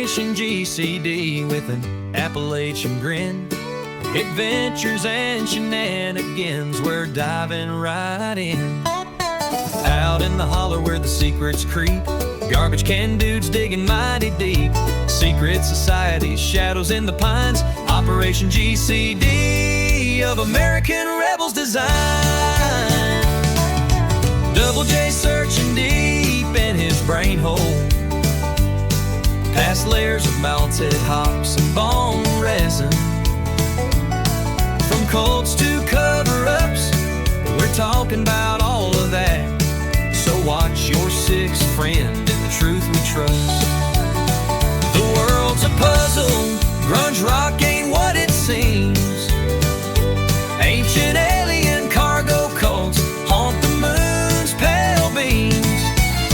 Operation GCD with an Appalachian grin. Adventures and shenanigans, we're diving right in. Out in the holler where the secrets creep, garbage can dudes digging mighty deep. Secret societies, shadows in the pines. Operation GCD of American rebels design. Double J searching deep in his brain hole, past layers of melted hops and bone resin. From cults to cover-ups, we're talking about all of that. So watch your sixth friend in the truth we trust. The world's a puzzle, grunge rock ain't what it seems. Ancient alien cargo cults haunt the moon's pale beams.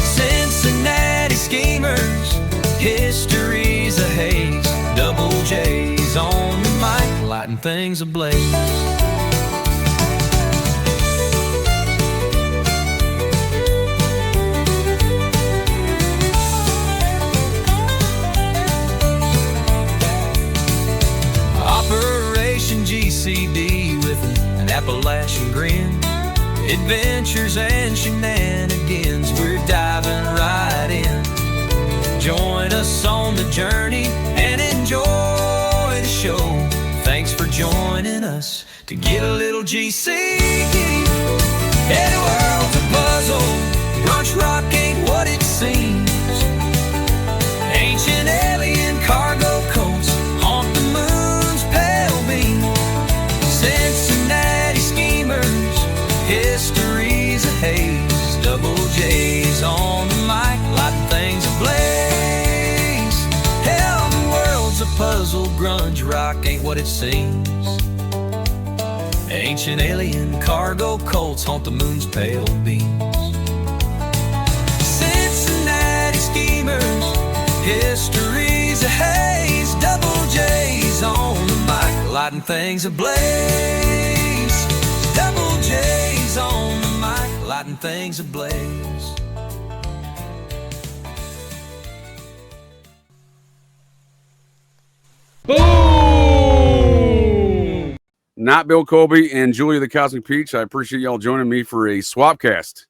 Cincinnati schemers, history's a haze. Double J's on the mic, lighting things ablaze. Operation GCD with an Appalachian grin. Adventures and shenanigans, we're diving right in. Join us on the journey and enjoy the show. Thanks for joining us to get a little GC. Yeah, the world's a puzzle, grunge rock ain't what it seems. Ancient alien cargo cults haunt the moon's pale beam. Cincinnati schemers, history's a haze. Double J's on the mic, lighting things ablaze. Hell, the world's a puzzle, grunge rock ain't what it seems. Ancient alien cargo cults haunt the moon's pale beams. Cincinnati schemers, history's a haze. Double J's on the mic, lighting things ablaze. Double J's on the mic, lighting things ablaze. Boom! Not Bill Colby and Julia the Cosmic Peach. I appreciate y'all joining me for a swapcast.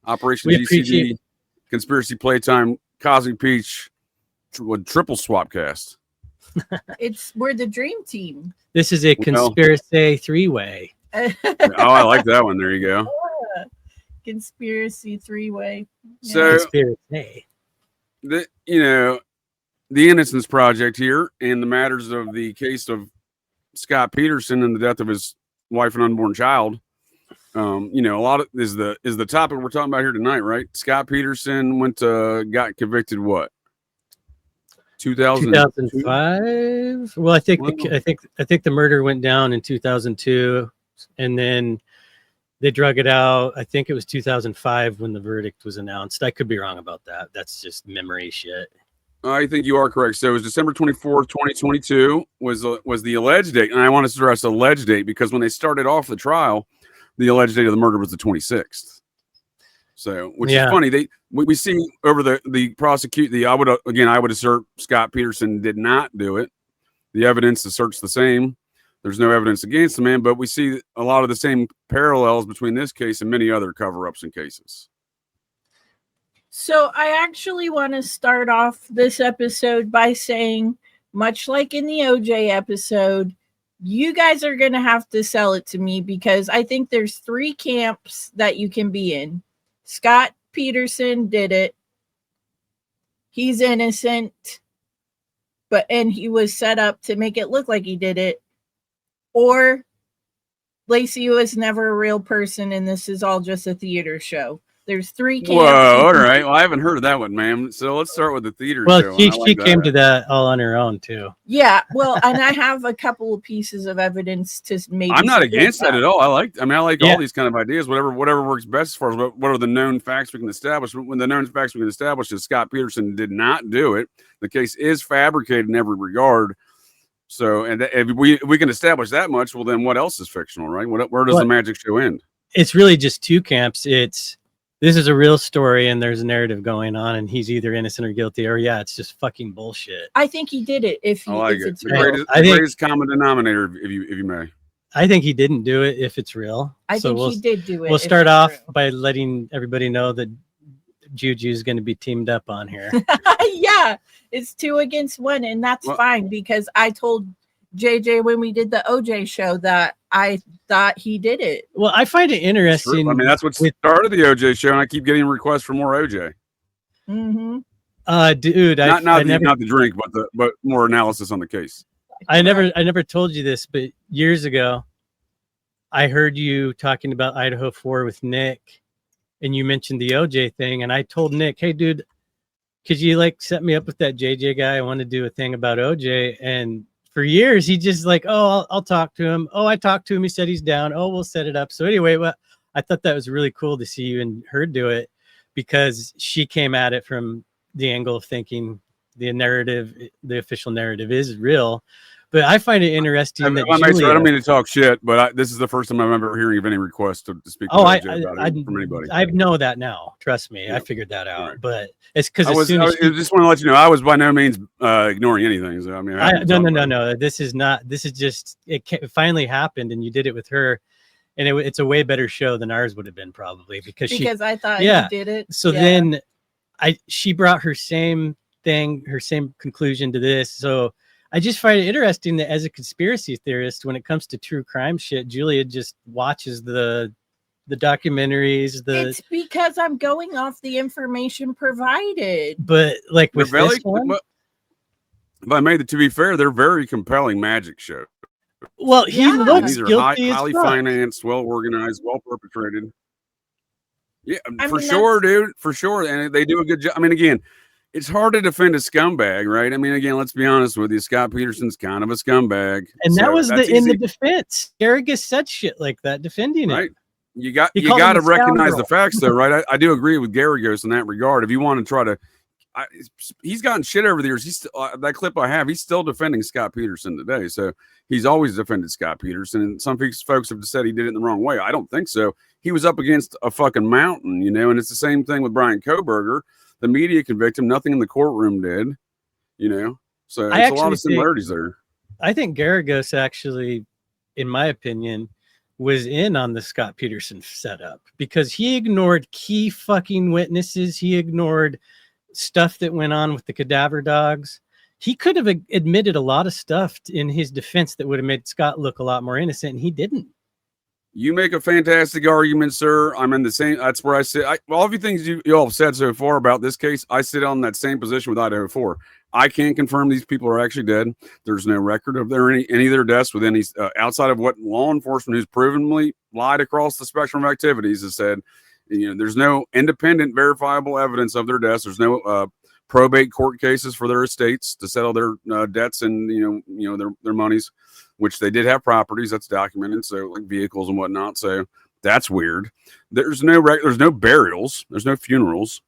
Operation GCD, Conspiracy Playtime, Cosmic Peach, triple swapcast. We're the dream team. This is a conspiracy three-way. Oh, I like that one. There you go. Yeah. Conspiracy three-way. Yeah. So, conspiracy. The Innocence Project here and the matters of the case of Scott Peterson and the death of his wife and unborn child. A lot of is the topic we're talking about here tonight, right? Scott Peterson got convicted what? 2005. Well, I think the murder went down in 2002, and then they drug it out. I think it was 2005 when the verdict was announced. I could be wrong about that. That's just memory shit. I think you are correct. So it was December 24th, 2022 was the alleged date. And I want to stress alleged date because when they started off the trial, the alleged date of the murder was the 26th. So, which is funny. We see over I would assert Scott Peterson did not do it. The evidence asserts the same. There's no evidence against the man, but we see a lot of the same parallels between this case and many other cover-ups and cases. So I actually want to start off this episode by saying, much like in the OJ episode, you guys are going to have to sell it to me because I think there's three camps that you can be in. Scott Peterson did it. He's innocent, and he was set up to make it look like he did it. Or Laci was never a real person and this is all just a theater show. There's three camps. Whoa, all right. Well, I haven't heard of that one, ma'am. So let's start with the theater show. Well, she came to that all on her own, too. Yeah, well, and I have a couple of pieces of evidence to maybe. I'm not against that at all. I like all these kind of ideas. Whatever works best as far as what are the known facts we can establish. When the known facts we can establish is Scott Peterson did not do it. The case is fabricated in every regard. So, and if we can establish that much, well, then what else is fictional, right? Where does the magic show end? It's really just two camps. It's this is a real story and there's a narrative going on and he's either innocent or guilty, or yeah, it's just fucking bullshit. I think he did it. If it's real. The greatest common denominator, if you may. I think he didn't do it if it's real. I think he did do it. We'll start off by letting everybody know that Juju is going to be teamed up on here. Yeah, it's 2 against 1, and that's fine because I told JJ when we did the OJ show that I thought he did it. Well, I find it interesting. I mean, that's what started the OJ show, and I keep getting requests for more OJ. Mm-hmm. Dude, not the drink, but more analysis on the case. I never told you this, but years ago, I heard you talking about Idaho 4 with Nick, and you mentioned the OJ thing, and I told Nick, hey, dude, could you like set me up with that JJ guy? I want to do a thing about OJ. And for years, he just like, oh, I'll talk to him. Oh, I talked to him. He said he's down. Oh, we'll set it up. So anyway, I thought that was really cool to see you and her do it because she came at it from the angle of thinking the narrative, the official narrative is real. But I find it interesting that Julia, I don't mean to talk shit, but this is the first time I remember hearing of any request to speak to OJ about it from anybody. I know that now. Trust me, I figured that out. Right. But it's because I just want to let you know I was by no means ignoring anything. So I mean, no. This is not. This is just it finally happened, and you did it with her, and it's a way better show than ours would have been probably because I thought you did it. So then, she brought her same thing, her same conclusion to this. So I just find it interesting that as a conspiracy theorist, when it comes to true crime shit, Julia just watches the documentaries. It's because I'm going off the information provided. But like with this one, if I made it, to be fair, they're very compelling magic shows. Well, he looks guilty highly financed, well organized, well perpetrated. Yeah, for sure, dude, for sure, and they do a good job. I mean, again, it's hard to defend a scumbag, right? I mean, again, let's be honest with you. Scott Peterson's kind of a scumbag. And that was in the defense. Garagos said shit like that, defending it. You got to recognize the facts, though, right? I do agree with Garagos in that regard. If you want to try to, he's gotten shit over the years. He's still, that clip I have, he's still defending Scott Peterson today. So he's always defended Scott Peterson. And some folks have said he did it in the wrong way. I don't think so. He was up against a fucking mountain, and it's the same thing with Brian Kohberger. The media convicted him. Nothing in the courtroom did, So there's a lot of similarities there. I think Garagos actually, in my opinion, was in on the Scott Peterson setup because he ignored key fucking witnesses. He ignored stuff that went on with the cadaver dogs. He could have admitted a lot of stuff in his defense that would have made Scott look a lot more innocent, and he didn't. You make a fantastic argument, sir. I'm in the same. That's where I sit. All of you things you all have said so far about this case, I sit on that same position with Idaho 4. I can't confirm these people are actually dead. There's no record of any of their deaths with any outside of what law enforcement, who's provenly lied across the spectrum of activities, has said. There's no independent, verifiable evidence of their deaths. There's no probate court cases for their estates to settle their debts and their monies, which they did have properties that's documented, so like vehicles and whatnot. So that's weird. There's no burials. There's no funerals.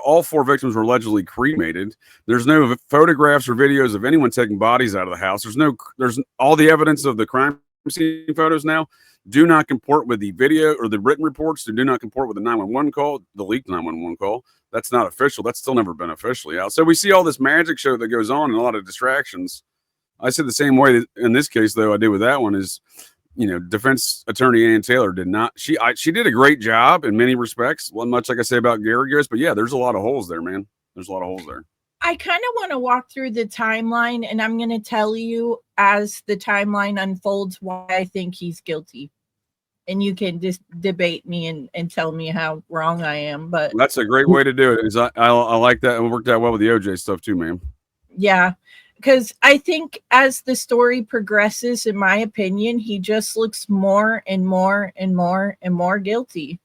All 4 victims were allegedly cremated. There's no photographs or videos of anyone taking bodies out of the house. There's all the evidence of the crime scene photos now do not comport with the video or the written reports. They do not comport with the 911 call, the leaked 911 call. That's not official. That's still never been officially out. So we see all this magic show that goes on and a lot of distractions. I said the same way in this case, though, I did with that one is, defense attorney Ann Taylor did not. She did a great job in many respects. Well, much like I say about Garagos, but yeah, there's a lot of holes there, man. There's a lot of holes there. I kind of want to walk through the timeline, and I'm going to tell you as the timeline unfolds why I think he's guilty. And you can just debate me and tell me how wrong I am. But that's a great way to do it. I like that. It worked out well with the OJ stuff too, man. Yeah, because I think as the story progresses, in my opinion, he just looks more and more and more and more guilty.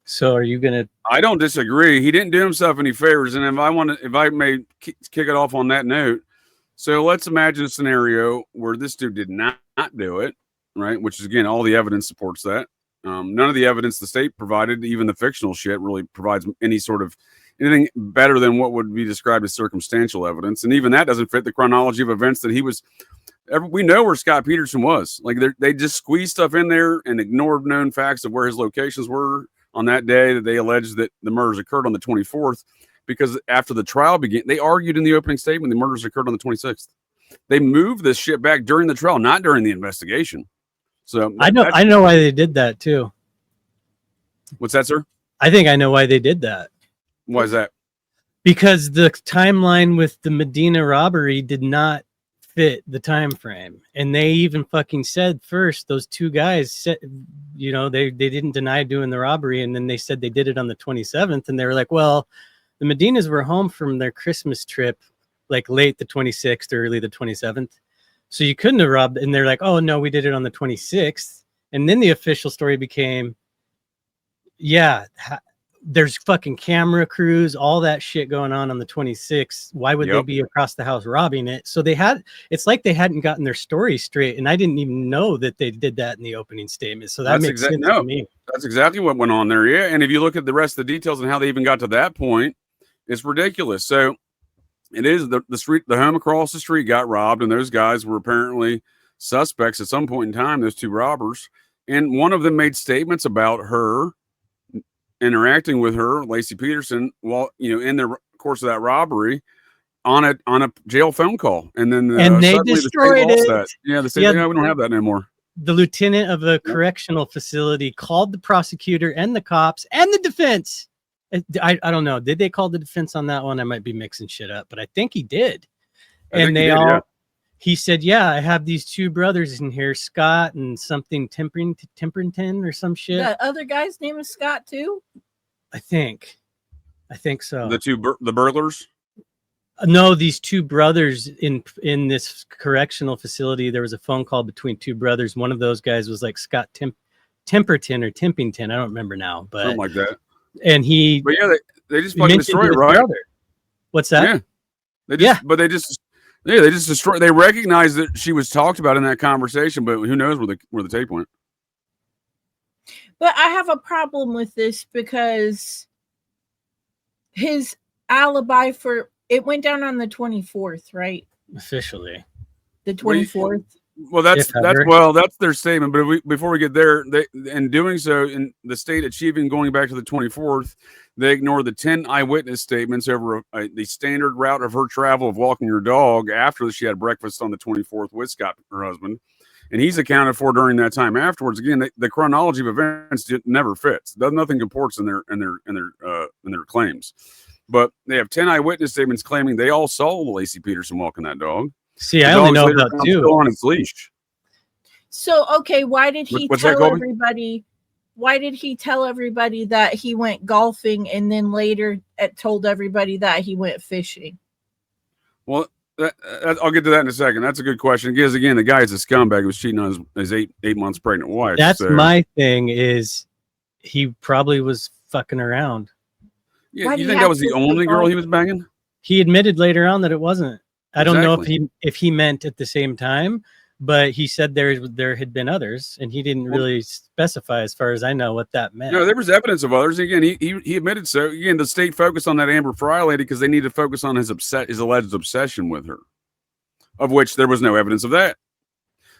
So are you going to... I don't disagree. He didn't do himself any favors. And if I may kick it off on that note, so let's imagine a scenario where this dude did not do it, right? Which is, again, all the evidence supports that. None of the evidence the state provided, even the fictional shit, really provides anything better than what would be described as circumstantial evidence. And even that doesn't fit the chronology of events that he was we know where Scott Peterson was. Like they just squeezed stuff in there and ignored known facts of where his locations were on that day that they alleged that the murders occurred on the 24th. Because after the trial began, they argued in the opening statement the murders occurred on the 26th. They moved this shit back during the trial, not during the investigation. So I know why they did that too. What's that, sir? I think I know why they did that. Why is that? Because the timeline with the Medina robbery did not fit the time frame, and they even fucking said first, those two guys said, you know, they didn't deny doing the robbery, and then they said they did it on the 27th, and they were like, well, the Medinas were home from their Christmas trip like late the 26th or early the 27th, so you couldn't have robbed. And they're like, oh no, we did it on the 26th. And then the official story became, yeah, there's fucking camera crews, all that shit going on the 26th. Why would they be across the house robbing it? So it's like they hadn't gotten their story straight. And I didn't even know that they did that in the opening statement. So that makes sense to me. That's exactly what went on there. Yeah. And if you look at the rest of the details and how they even got to that point, it's ridiculous. So it is the home across the street got robbed, and those guys were apparently suspects at some point in time, those two robbers. And one of them made statements about her interacting with her, Laci Peterson, while in the course of that robbery, on a jail phone call, and then they destroyed it. That. Yeah, the state. We don't have that anymore. The lieutenant of a correctional facility called the prosecutor and the cops and the defense. I don't know. Did they call the defense on that one? I might be mixing shit up, but I think he did. He said, yeah, I have these two brothers in here, Scott and something Temperton or some shit. The other guy's name is Scott too? I think so. The burglars? No, these two brothers in this correctional facility. There was a phone call between two brothers. One of those guys was like Scott Temperton or Timpington. I don't remember now, but something like that. And but yeah, they just fucking destroyed it, right? Brother. What's that? Yeah, but they just destroyed. They recognized that she was talked about in that conversation, but who knows where the tape went. But I have a problem with this because his alibi for it went down on the 24th, right? Officially, the 24th. Well, that's their statement. But before we get there, in doing so, in the state achieving going back to the 24th, they ignore the 10 eyewitness statements over the standard route of her travel of walking her dog after she had breakfast on the 24th with Scott, her husband, and he's accounted for during that time afterwards. Again, the chronology of events never fits. Nothing comports in their claims. But they have 10 eyewitness statements claiming they all saw Laci Peterson walking that dog. See, I only know about two. Still on its leash. So, okay, why did he tell everybody? Why did he tell everybody that he went golfing and then later told everybody that he went fishing? Well, I'll get to that in a second. That's a good question. Because again, the guy is a scumbag who was cheating on his eight months pregnant wife. That's my thing. Is he probably was fucking around? Yeah, you think that was the only girl he was banging? He admitted later on that it wasn't. I don't know if he meant at the same time, but he said there had been others, and he didn't really specify, as far as I know, what that meant. No, there was evidence of others. Again, he admitted so. Again, the state focused on that Amber Frey lady because they needed to focus on his alleged obsession with her, of which there was no evidence of that.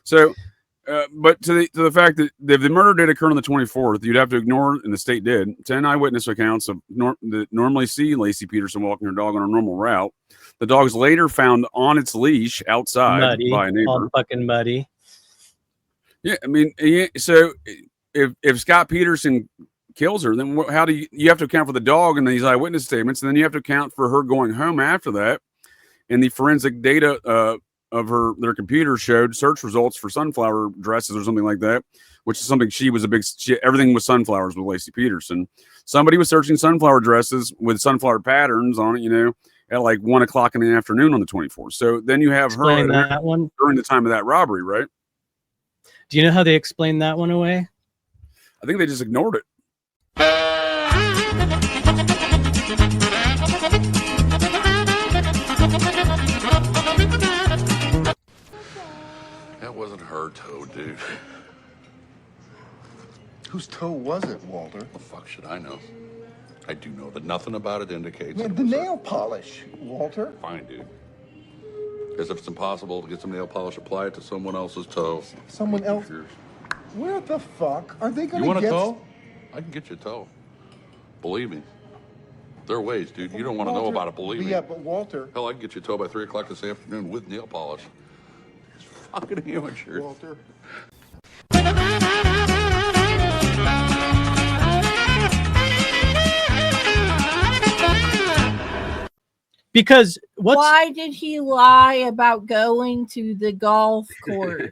So, but to the fact that if the murder did occur on the 24th, you'd have to ignore, and the state did, 10 eyewitness accounts of that normally see Laci Peterson walking her dog on a normal route. The dog's later found on its leash outside by a neighbor. All fucking muddy. Yeah, I mean, so if Scott Peterson kills her, then how do you have to account for the dog and these eyewitness statements, and then you have to account for her going home after that, and the forensic data of their computer showed search results for sunflower dresses or something like that, which is something everything was sunflowers with Laci Peterson. Somebody was searching sunflower dresses with sunflower patterns on it, at like 1 o'clock in the afternoon on the 24th. So then you have her that one during the time of that robbery, right? Do you know how they explained that one away? I think they just ignored it. That wasn't her toe, dude. Whose toe was it, Walter? The fuck should I know? I do know that nothing about it indicates. Yeah, the nail polish, Walter. Fine, dude. As if it's impossible to get some nail polish, apply it to someone else's toe. Someone else? Where the fuck are they gonna You want a get? toe? I can get you a toe. Believe me. There are ways, dude. You don't want to know Walter, about it, believe me. Yeah, but Walter. Hell, I can get you a toe by 3 o'clock this afternoon with nail polish. It's fucking amateurs. Walter. Because why did he lie about going to the golf course?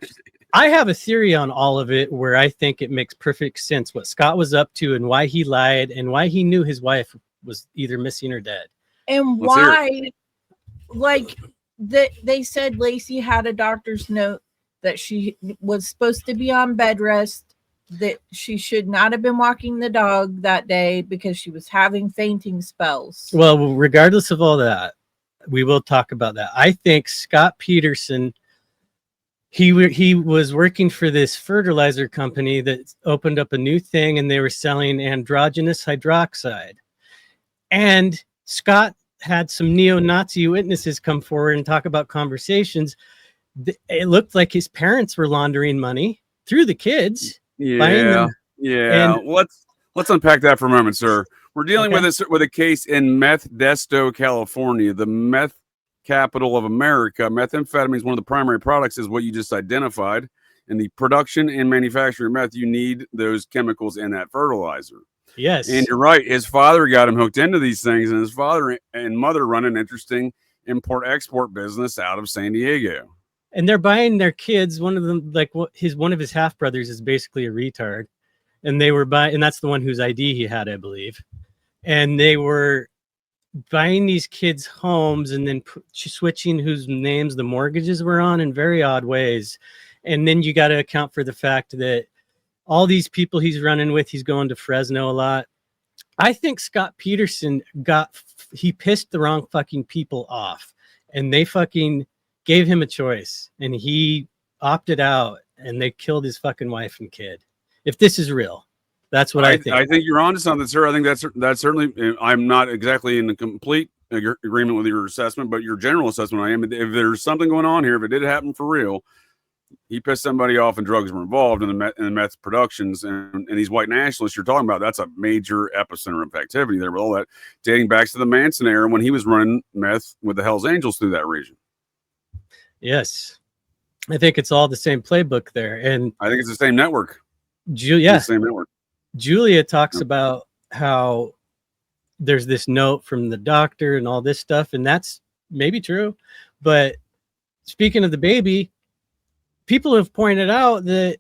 I have a theory on all of it where I think it makes perfect sense what Scott was up to and why he lied and why he knew his wife was either missing or dead. And why, like, they said Laci had a doctor's note that she was supposed to be on bed rest, that she should not have been walking the dog that day because she was having fainting spells. Well, regardless of all that, we will talk about that. I think Scott Peterson, he was working for this fertilizer company that opened up a new thing, and they were selling androgynous hydroxide. And Scott had some neo-Nazi witnesses come forward and talk about conversations. It looked like his parents were laundering money through the kids. Yeah. And let's unpack that for a moment, sir. We're dealing with a case in Modesto, California, the meth capital of America. Methamphetamine is one of the primary products, is what you just identified. In the production and manufacture of meth, you need those chemicals in that fertilizer. Yes. And you're right. His father got him hooked into these things, and his father and mother run an interesting import-export business out of San Diego. And they're buying their kids. One of them, like one of his half brothers, is basically a retard, and they were buying, and that's the one whose ID he had, I believe. And they were buying these kids' homes and then switching whose names the mortgages were on in very odd ways. And then you got to account for the fact that all these people he's running with, he's going to Fresno a lot. I think Scott Peterson he pissed the wrong fucking people off, and they fucking gave him a choice, and he opted out, and they killed his fucking wife and kid. If this is real, that's what I think. I think you're onto something, sir. I think that's certainly. I'm not exactly in the complete agreement with your assessment, but your general assessment, I am. If there's something going on here, if it did happen for real, he pissed somebody off, and drugs were involved in the meth productions, and these white nationalists you're talking about. That's a major epicenter of activity there with all that, dating back to the Manson era when he was running meth with the Hells Angels through that region. Yes, I think it's all the same playbook there, and I think it's the same network. Same network. Julia talks about how there's this note from the doctor and all this stuff, and that's maybe true. But speaking of the baby, people have pointed out that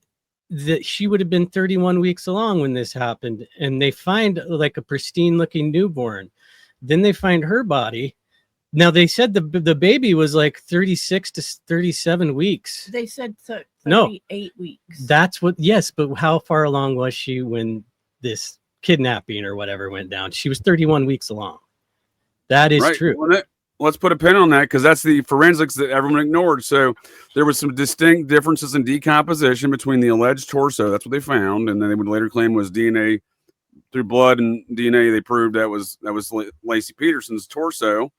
she would have been 31 weeks along when this happened, and they find like a pristine looking newborn. Then they find her body. Now they said the baby was like 36 to 37 weeks. They said 38 weeks. That's what, yes, but how far along was she when this kidnapping or whatever went down? She was 31 weeks along. That is true. Well, let's put a pin on that, because that's the forensics that everyone ignored. So there was some distinct differences in decomposition between the alleged torso. That's what they found, and then they would later claim was DNA through blood and DNA. They proved that was Laci Peterson's torso.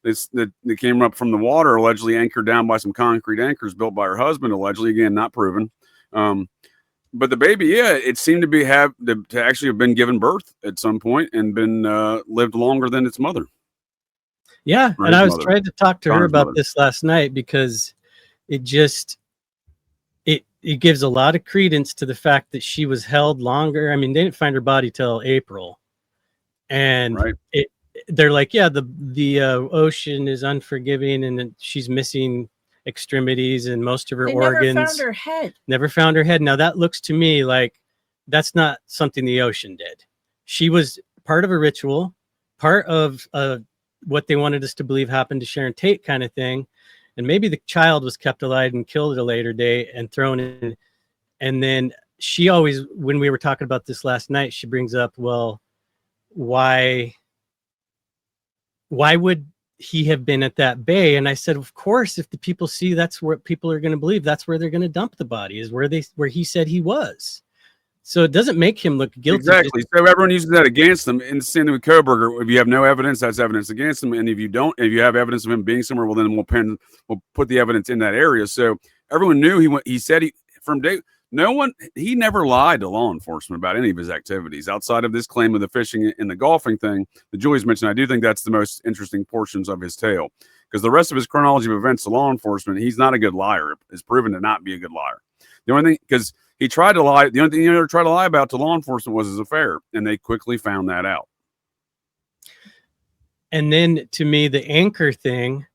That came up from the water, allegedly anchored down by some concrete anchors built by her husband, allegedly, again, not proven. But the baby, it seemed to actually have been given birth at some point and been lived longer than its mother. Yeah, and I was trying to talk to her about this last night, because it gives a lot of credence to the fact that she was held longer. I mean, they didn't find her body till April, and they're like, yeah, the ocean is unforgiving, and she's missing extremities and most of her organs. Never found her head. Now that looks to me like that's not something the ocean did. She was part of a ritual, part of what they wanted us to believe happened to Sharon Tate kind of thing. And maybe the child was kept alive and killed at a later date and thrown in. And then she always, when we were talking about this last night, she brings up, well, why would he have been at that bay? And I said, of course, if the people see that's where people are going to believe, that's where they're going to dump the body, is where he said he was. So it doesn't make him look guilty. Exactly. So everyone uses that against them. And the same thing with Koberger. If you have no evidence, that's evidence against him. And if you have evidence of him being somewhere, well, then we'll put the evidence in that area. So everyone knew he never lied to law enforcement about any of his activities outside of this claim of the fishing and the golfing thing that Julie's mentioned. I do think that's the most interesting portions of his tale, because the rest of his chronology of events to law enforcement, he's not a good liar. It's proven to not be a good liar. The only thing, because he tried to lie, the only thing he ever tried to lie about to law enforcement was his affair, and they quickly found that out. And then, to me, the anchor thing,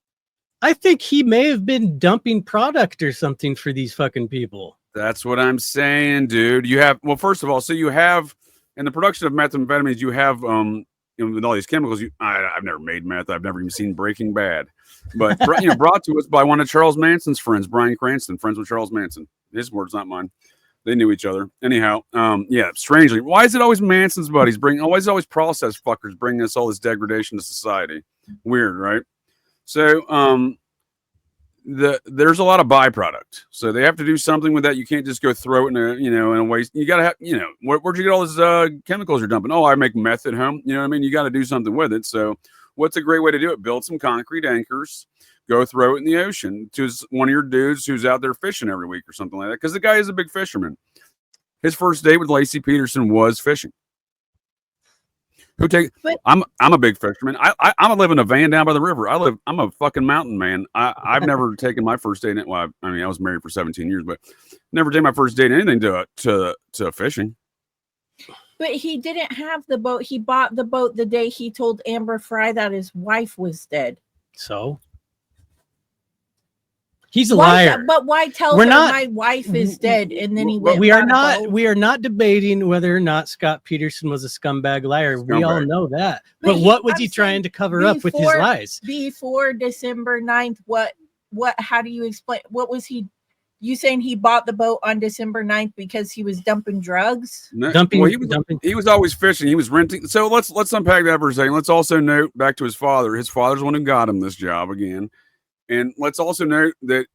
I think he may have been dumping product or something for these fucking people. That's what I'm saying, dude. You have, well, first of all, so you have, in the production of methamphetamines, you have, with all these chemicals, I've never made meth. I've never even seen Breaking Bad. But, brought to us by one of Charles Manson's friends, Bryan Cranston, friends with Charles Manson. His words, not mine. They knew each other. Anyhow, strangely, why is it always Manson's buddies why is it always processed fuckers bringing us all this degradation to society? Weird, right? So, there's a lot of byproduct. So they have to do something with that. You can't just go throw it in a waste. You got to have, where'd you get all those chemicals you're dumping? Oh, I make meth at home. You know what I mean? You got to do something with it. So what's a great way to do it? Build some concrete anchors, go throw it in the ocean to one of your dudes who's out there fishing every week or something like that. Because the guy is a big fisherman. His first date with Laci Peterson was fishing. I'm a big fisherman. I live in a van down by the river. I'm a fucking mountain man. I've never taken my first date. Well, I was married for 17 years, but never taken my first date anything to fishing. But he didn't have the boat. He bought the boat the day he told Amber Frey that his wife was dead. So he's a liar. But why tell her my wife is dead and then he went? We are not debating whether or not Scott Peterson was a scumbag liar. We all know that. But what was he trying to cover up with his lies? Before December 9th, how do you explain? What was he? You saying he bought the boat on December 9th because he was dumping drugs? No, he was always fishing. He was renting. So let's unpack that for a second. Let's also note back to his father. His father's the one who got him this job again. And let's also note that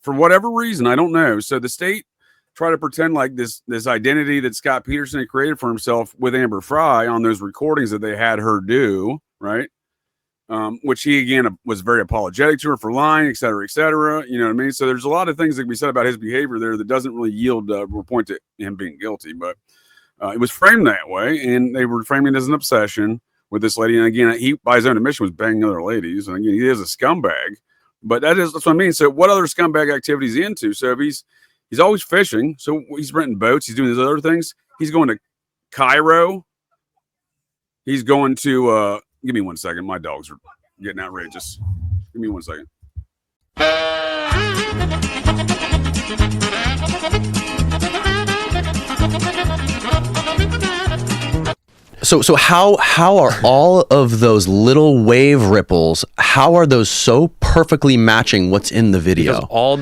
for whatever reason, I don't know. So the state tried to pretend like this identity that Scott Peterson had created for himself with Amber Frey on those recordings that they had her do, right? Which he, again, was very apologetic to her for lying, et cetera, et cetera. You know what I mean? So there's a lot of things that can be said about his behavior there that doesn't really yield or point to him being guilty. But it was framed that way, and they were framing it as an obsession with this lady. And again, he, by his own admission, was banging other ladies. And again, he is a scumbag. But that's what I mean. So what other scumbag activities is he into? So if he's always fishing, so he's renting boats, he's doing these other things. He's going to Cairo. He's going to give me 1 second. My dogs are getting outrageous. Give me 1 second. So how are all of those little wave ripples, how are those so perfectly matching what's in the video? Because all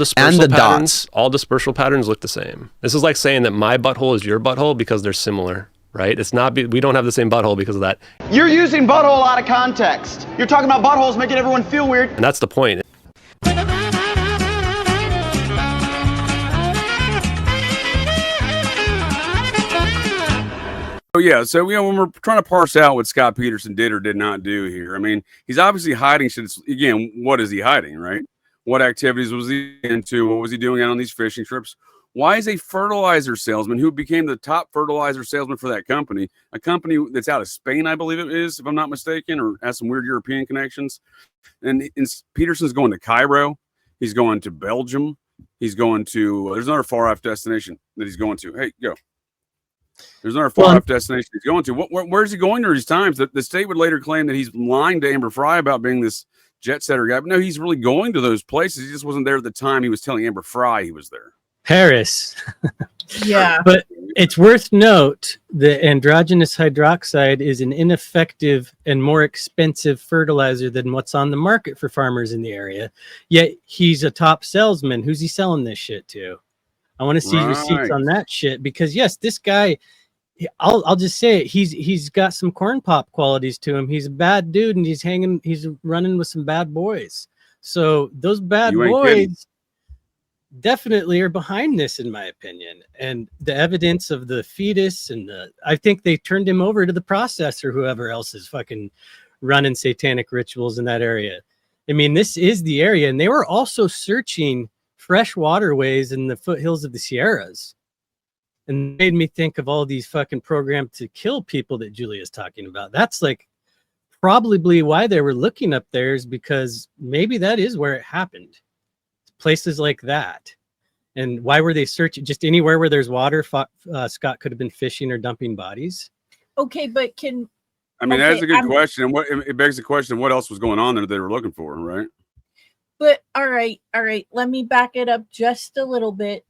dispersal patterns look the same. This is like saying that my butthole is your butthole because they're similar, right? It's not, we don't have the same butthole because of that. You're using butthole out of context. You're talking about buttholes making everyone feel weird. And that's the point. Oh yeah, so when we're trying to parse out what Scott Peterson did or did not do here, I mean, he's obviously hiding shit. Again, what is he hiding, right? What activities was he into? What was he doing out on these fishing trips? Why is a fertilizer salesman who became the top fertilizer salesman for that company, a company that's out of Spain, I believe it is, if I'm not mistaken, or has some weird European connections, and Peterson's going to Cairo, he's going to Belgium, he's going to, there's another far off destination that he's going to. Hey, go. There's another far-off destination he's going to. Where's he going during these times? The state would later claim that he's lying to Amber Frey about being this jet setter guy. But no, he's really going to those places. He just wasn't there at the time he was telling Amber Frey he was there. Paris. Yeah. But it's worth note that androgenous hydroxide is an ineffective and more expensive fertilizer than what's on the market for farmers in the area. Yet he's a top salesman. Who's he selling this shit to? I want to see receipts on that shit because yes, this guy, I'll just say it. He's got some corn pop qualities to him. He's a bad dude and he's running with some bad boys. So those bad boys, definitely are behind this, in my opinion. And the evidence of the fetus and I think they turned him over to the processor, whoever else is fucking running satanic rituals in that area. I mean, this is the area. And they were also searching fresh waterways in the foothills of the Sierras. And it made me think of all these fucking programs to kill people that Julia's talking about. That's like probably why they were looking up there, is because maybe that is where it happened. Places like that. And why were they searching? Just anywhere where there's water, Scott could have been fishing or dumping bodies. Okay, but that's a good question. And it begs the question, what else was going on there that they were looking for, right? But all right. Let me back it up just a little bit.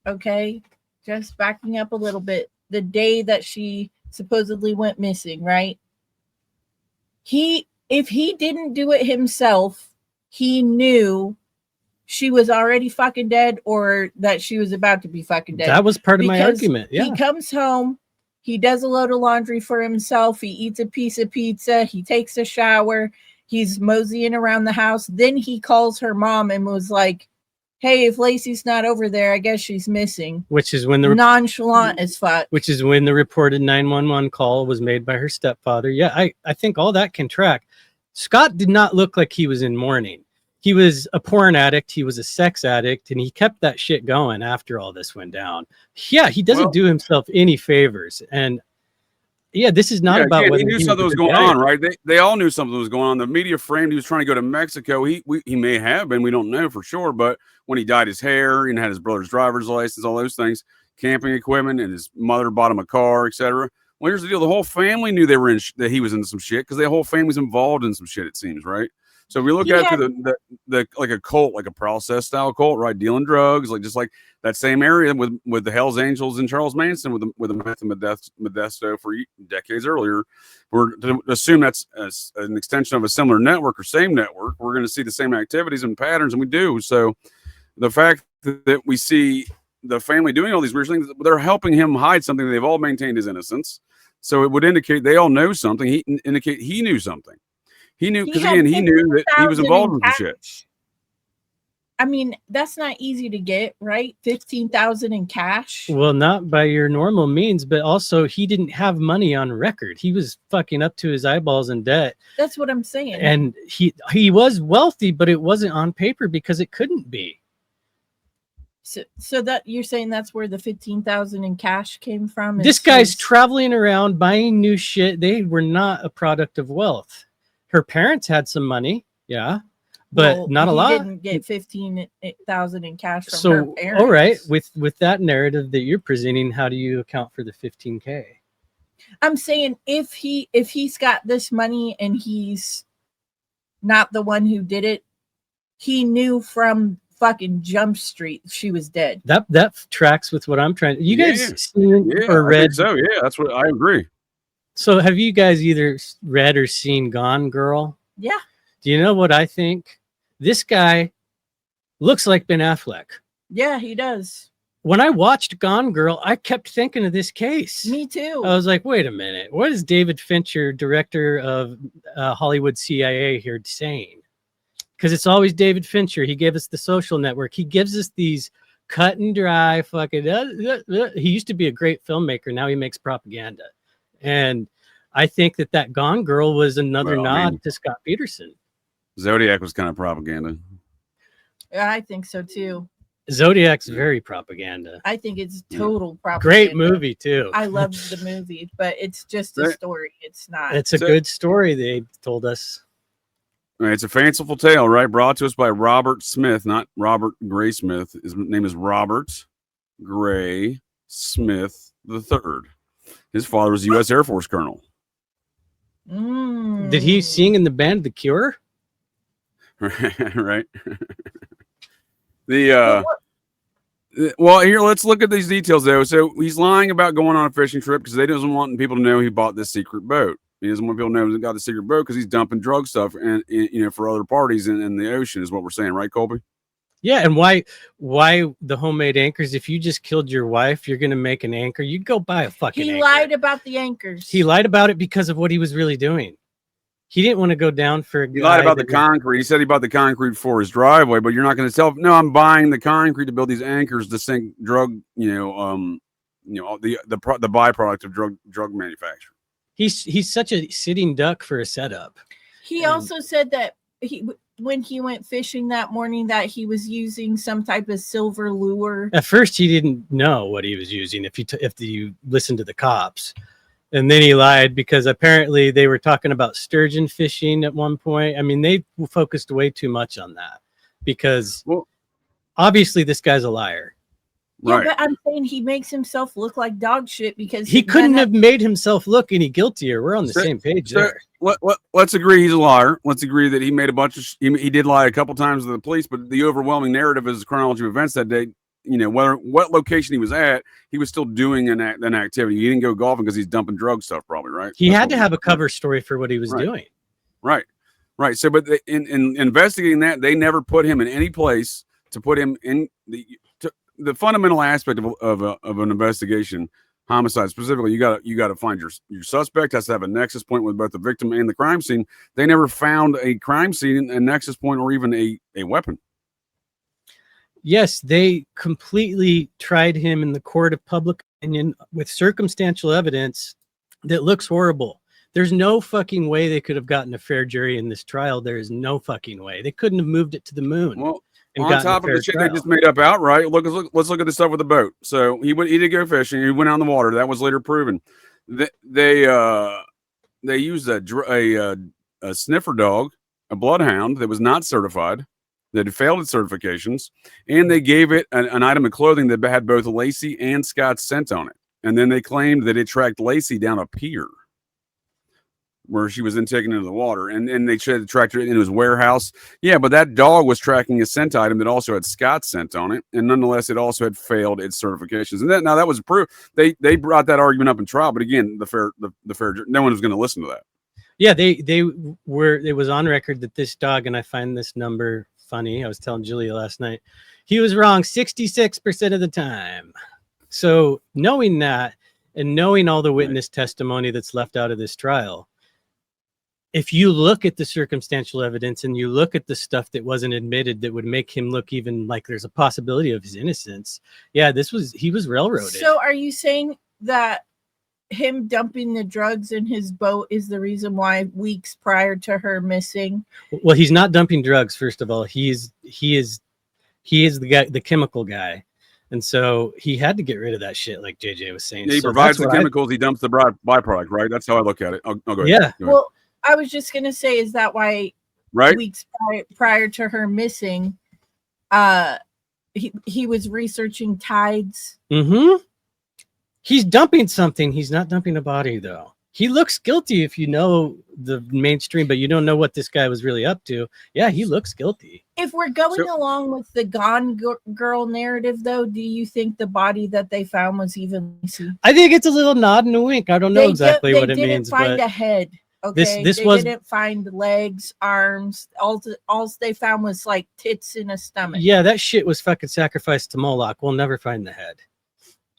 Okay, just backing up a little bit. The day that she supposedly went missing, right? If he didn't do it himself, he knew she was already fucking dead or that she was about to be fucking dead. That was part of my argument. Yeah. He comes home, he does a load of laundry for himself, he eats a piece of pizza, he takes a shower, he's moseying around the house. Then he calls her mom and was like, hey, if Laci's not over there, I guess she's missing. Which is when nonchalant as fuck. Which is when the reported 911 call was made by her stepfather. Yeah, I think all that can track. Scott did not look like he was in mourning. He was a porn addict. He was a sex addict, and he kept that shit going after all this went down. Yeah, he doesn't do himself any favors. And yeah, this is not about whether he knew something was going on, right? They all knew something was going on. The media framed he was trying to go to Mexico. He may have been. We don't know for sure. But when he dyed his hair and had his brother's driver's license, all those things, camping equipment, and his mother bought him a car, etc. Well, here's the deal: the whole family knew they were that he was into some shit because the whole family's involved in some shit. It seems, right? So we look at it through the like a cult, like a process style cult, right? Dealing drugs, like just like that same area with the Hell's Angels and Charles Manson with the meth and Modesto for decades earlier. We're to assume that's an extension of a similar network or same network. We're going to see the same activities and patterns, and we do. So the fact that we see the family doing all these weird things, they're helping him hide something. They've all maintained his innocence. So it would indicate they all know something. He knew something. He knew because again, he knew that he was involved in the shit. I mean, that's not easy to get, right? 15,000 in cash. Well, not by your normal means, but also he didn't have money on record. He was fucking up to his eyeballs in debt. That's what I'm saying. And he was wealthy, but it wasn't on paper because it couldn't be. So that you're saying that's where the 15,000 in cash came from? This guy's traveling around buying new shit. They were not a product of wealth. Her parents had some money, yeah, but not a lot. Didn't get 15,000 in cash from her parents. All right, with that narrative that you're presenting, how do you account for the 15K? I'm saying if he's got this money and he's not the one who did it, he knew from fucking Jump Street she was dead. That tracks with what I'm trying. You guys seen or read? So yeah, that's what I agree. So have you guys either read or seen Gone Girl? Yeah. Do you know what I think? This guy looks like Ben Affleck. Yeah, he does. When I watched Gone Girl, I kept thinking of this case. Me too. I was like, wait a minute. What is David Fincher, director of Hollywood CIA, here saying? Because it's always David Fincher. He gave us The Social Network. He gives us these cut and dry fucking... He used to be a great filmmaker. Now he makes propaganda. And I think that Gone Girl was another nod to Scott Peterson. Zodiac was kind of propaganda. Yeah, I think so too. Zodiac's very propaganda. I think it's total propaganda. Great movie too. I loved the movie, but it's just a story. It's not. It's a good story they told us. It's a fanciful tale, right? Brought to us by Robert Smith, not Robert Gray Smith. His name is Robert Gray Smith III. His father was a U.S. Air Force colonel. Did he sing in the band The Cure? Right. Well, here, let's look at these details, though. So he's lying about going on a fishing trip because he doesn't want people to know he bought this secret boat. He doesn't want people to know he got the secret boat because he's dumping drug stuff and for other parties in the ocean is what we're saying, right, Colby? Yeah, and why the homemade anchors? If you just killed your wife, you're gonna make an anchor. You go buy a fucking anchor. He lied about the anchors. He lied about it because of what he was really doing. He didn't want to go down for a guy. He lied about the concrete. He said he bought the concrete for his driveway, but you're not going to tell. No, I'm buying the concrete to build these anchors to sink drug. The byproduct of drug manufacture. He's such a sitting duck for a setup. He also said that when he went fishing that morning that he was using some type of silver lure. At first, he didn't know what he was using. If you listen to the cops. And then he lied because apparently they were talking about sturgeon fishing at one point. I mean, they focused way too much on that because obviously this guy's a liar. Yeah, Right. but I'm saying he makes himself look like dog shit because He couldn't have made himself look any guiltier. We're on the same page there. Let's agree he's a liar. Let's agree that he made a bunch of he did lie a couple times to the police, but the overwhelming narrative is the chronology of events that day. What location he was at, he was still doing an activity. He didn't go golfing because he's dumping drug stuff, probably, right? He had to have a cover story for what he was doing. Right. So, but in investigating that, they never put him in any place to put him in the fundamental aspect of an investigation, homicide specifically. You got to find your suspect, has to have a nexus point with both the victim and the crime scene. They never found a crime scene, a nexus point, or even a weapon. Yes, they completely tried him in the court of public opinion with circumstantial evidence that looks horrible. There's no fucking way they could have gotten a fair jury in this trial. There is no fucking way. They couldn't have moved it to the moon. Well, on top of the shit they just made up outright, let's look at the stuff with the boat. So he did go fishing. He went out in the water. That was later proven. They used a sniffer dog, a bloodhound that was not certified, that had failed its certifications, and they gave it an item of clothing that had both Laci and Scott's scent on it. And then they claimed that it tracked Laci down a pier where she was then taken into the water, and they tried to track her into his warehouse. Yeah, but that dog was tracking a scent item that also had Scott's scent on it, and nonetheless, it also had failed its certifications. And that was proof. They brought that argument up in trial, but again, the fair no one was going to listen to that. Yeah, it was on record that this dog, and I find this number funny. I was telling Julia last night, he was wrong 66% of the time. So knowing that and knowing all the witness testimony that's left out of this trial, if you look at the circumstantial evidence and you look at the stuff that wasn't admitted that would make him look even like there's a possibility of his innocence. Yeah, he was railroaded. So are you saying that him dumping the drugs in his boat is the reason why weeks prior to her missing? Well, he's not dumping drugs. First of all, he is the guy, the chemical guy. And so he had to get rid of that shit, like JJ was saying. Yeah, he provides the chemicals, he dumps the byproduct, right? That's how I look at it. I'll go ahead. Yeah. Go ahead. Well, I was just going to say, is that why weeks prior to her missing, he was researching tides? Mm-hmm. He's dumping something. He's not dumping a body, though. He looks guilty if you know the mainstream, but you don't know what this guy was really up to. Yeah, he looks guilty. If we're going along with the Gone Girl narrative, though, do you think the body that they found was even Laci? I think it's a little nod and a wink. I don't know exactly what it means. They didn't find a head. Okay, they didn't find legs, arms. All they found was like tits in a stomach. Yeah, that shit was fucking sacrificed to Moloch. We'll never find the head.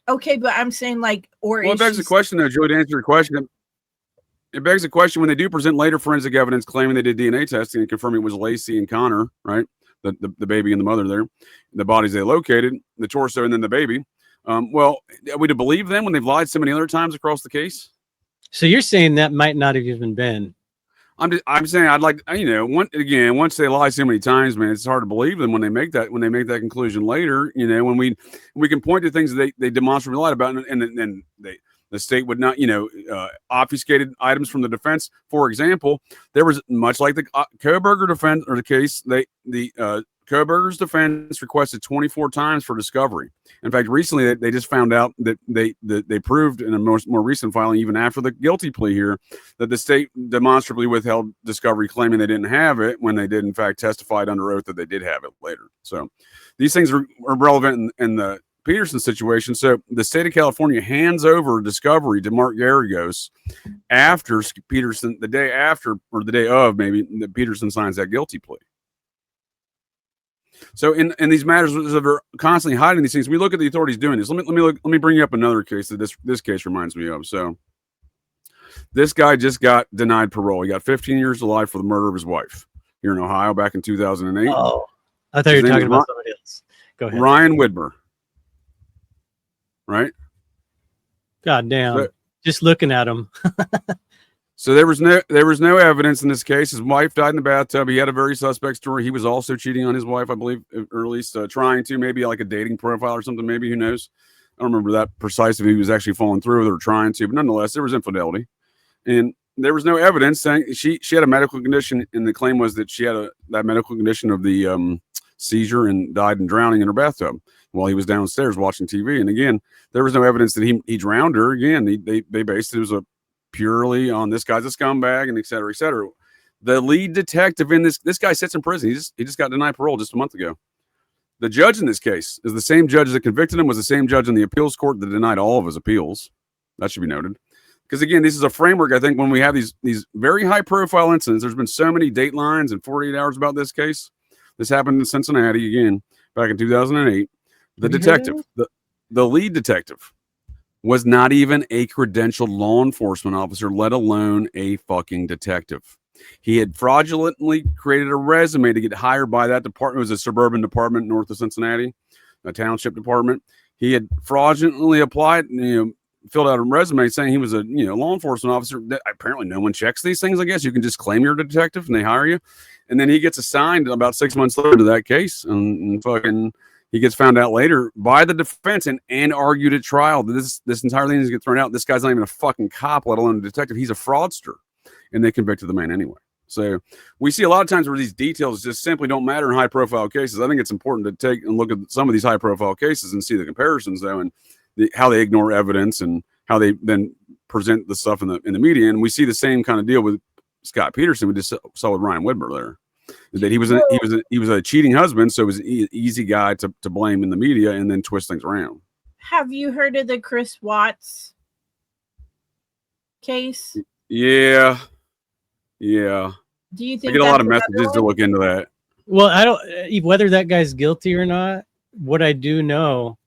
Okay, but I'm saying it begs the question, though, Joey, to answer your question. It begs the question when they do present later forensic evidence claiming they did DNA testing and confirming it was Laci and Connor, right? The baby and the mother there, the bodies they located, the torso and then the baby. Well, are we to believe them when they've lied so many other times across the case? So you're saying that might not have even been. I'm saying I'd like, once they lie so many times, man, it's hard to believe them when they make that conclusion later. When we can point to things that they demonstrably lied about, and the state would not, obfuscated items from the defense. For example, there was much like the Koberger defense or the case, the Koberger's defense requested 24 times for discovery. In fact, recently they just found out that they proved in a more recent filing, even after the guilty plea here, that the state demonstrably withheld discovery, claiming they didn't have it when they did in fact testified under oath that they did have it later. So these things are relevant in the Peterson situation. So the state of California hands over discovery to Mark Garagos after Peterson, the day after or the day of maybe that Peterson signs that guilty plea. So in these matters, they're constantly hiding these things. We look at the authorities doing this. Let me bring you up another case that this case reminds me of. So This guy just got denied parole. He got 15 years to life for the murder of his wife here in Ohio back in 2008. Oh, I thought you were talking about somebody else. Go ahead. Ryan Widmer. Right? God damn. Just looking at him. So there was no evidence in this case. His wife died in the bathtub. He had a very suspect story. He was also cheating on his wife, I believe, or at least trying to, maybe like a dating profile or something. Maybe, who knows? I don't remember that precise if he was actually following through with it or trying to, but nonetheless, there was infidelity, and there was no evidence saying she had a medical condition, and the claim was that she had that medical condition of the seizure and died in drowning in her bathtub while he was downstairs watching TV. And again, there was no evidence that he drowned her. Again, they based it was a purely on this guy's a scumbag and et cetera, et cetera. The lead detective in this guy sits in prison. He just got denied parole just a month ago. The judge in this case is the same judge that convicted him, was the same judge in the appeals court that denied all of his appeals. That should be noted. Because again, this is a framework. I think when we have these very high profile incidents, there's been so many datelines and 48 hours about this case. This happened in Cincinnati again back in 2008. The detective, the lead detective, was not even a credentialed law enforcement officer, let alone a fucking detective. He had fraudulently created a resume to get hired by that department. It was a suburban department north of Cincinnati, a township department. He had fraudulently applied, filled out a resume saying he was a law enforcement officer. Apparently no one checks these things. I guess you can just claim you're a detective and they hire you. And then he gets assigned about 6 months later to that case, and fucking he gets found out later by the defense and argued at trial that this entire thing is get thrown out. This guy's not even a fucking cop, let alone a detective. He's a fraudster, and they convicted the man anyway. So we see a lot of times where these details just simply don't matter in high profile cases. I think it's important to take and look at some of these high profile cases and see the comparisons though, and how they ignore evidence and how they then present the stuff in the media. And we see the same kind of deal with Scott Peterson. We just saw with Ryan Widmer there. That he was a cheating husband, so it was an easy guy to blame in the media and then twist things around. Have you heard of the Chris Watts case? Yeah. Do you think I get a lot of messages to look into that? Well, I don't whether that guy's guilty or not. What I do know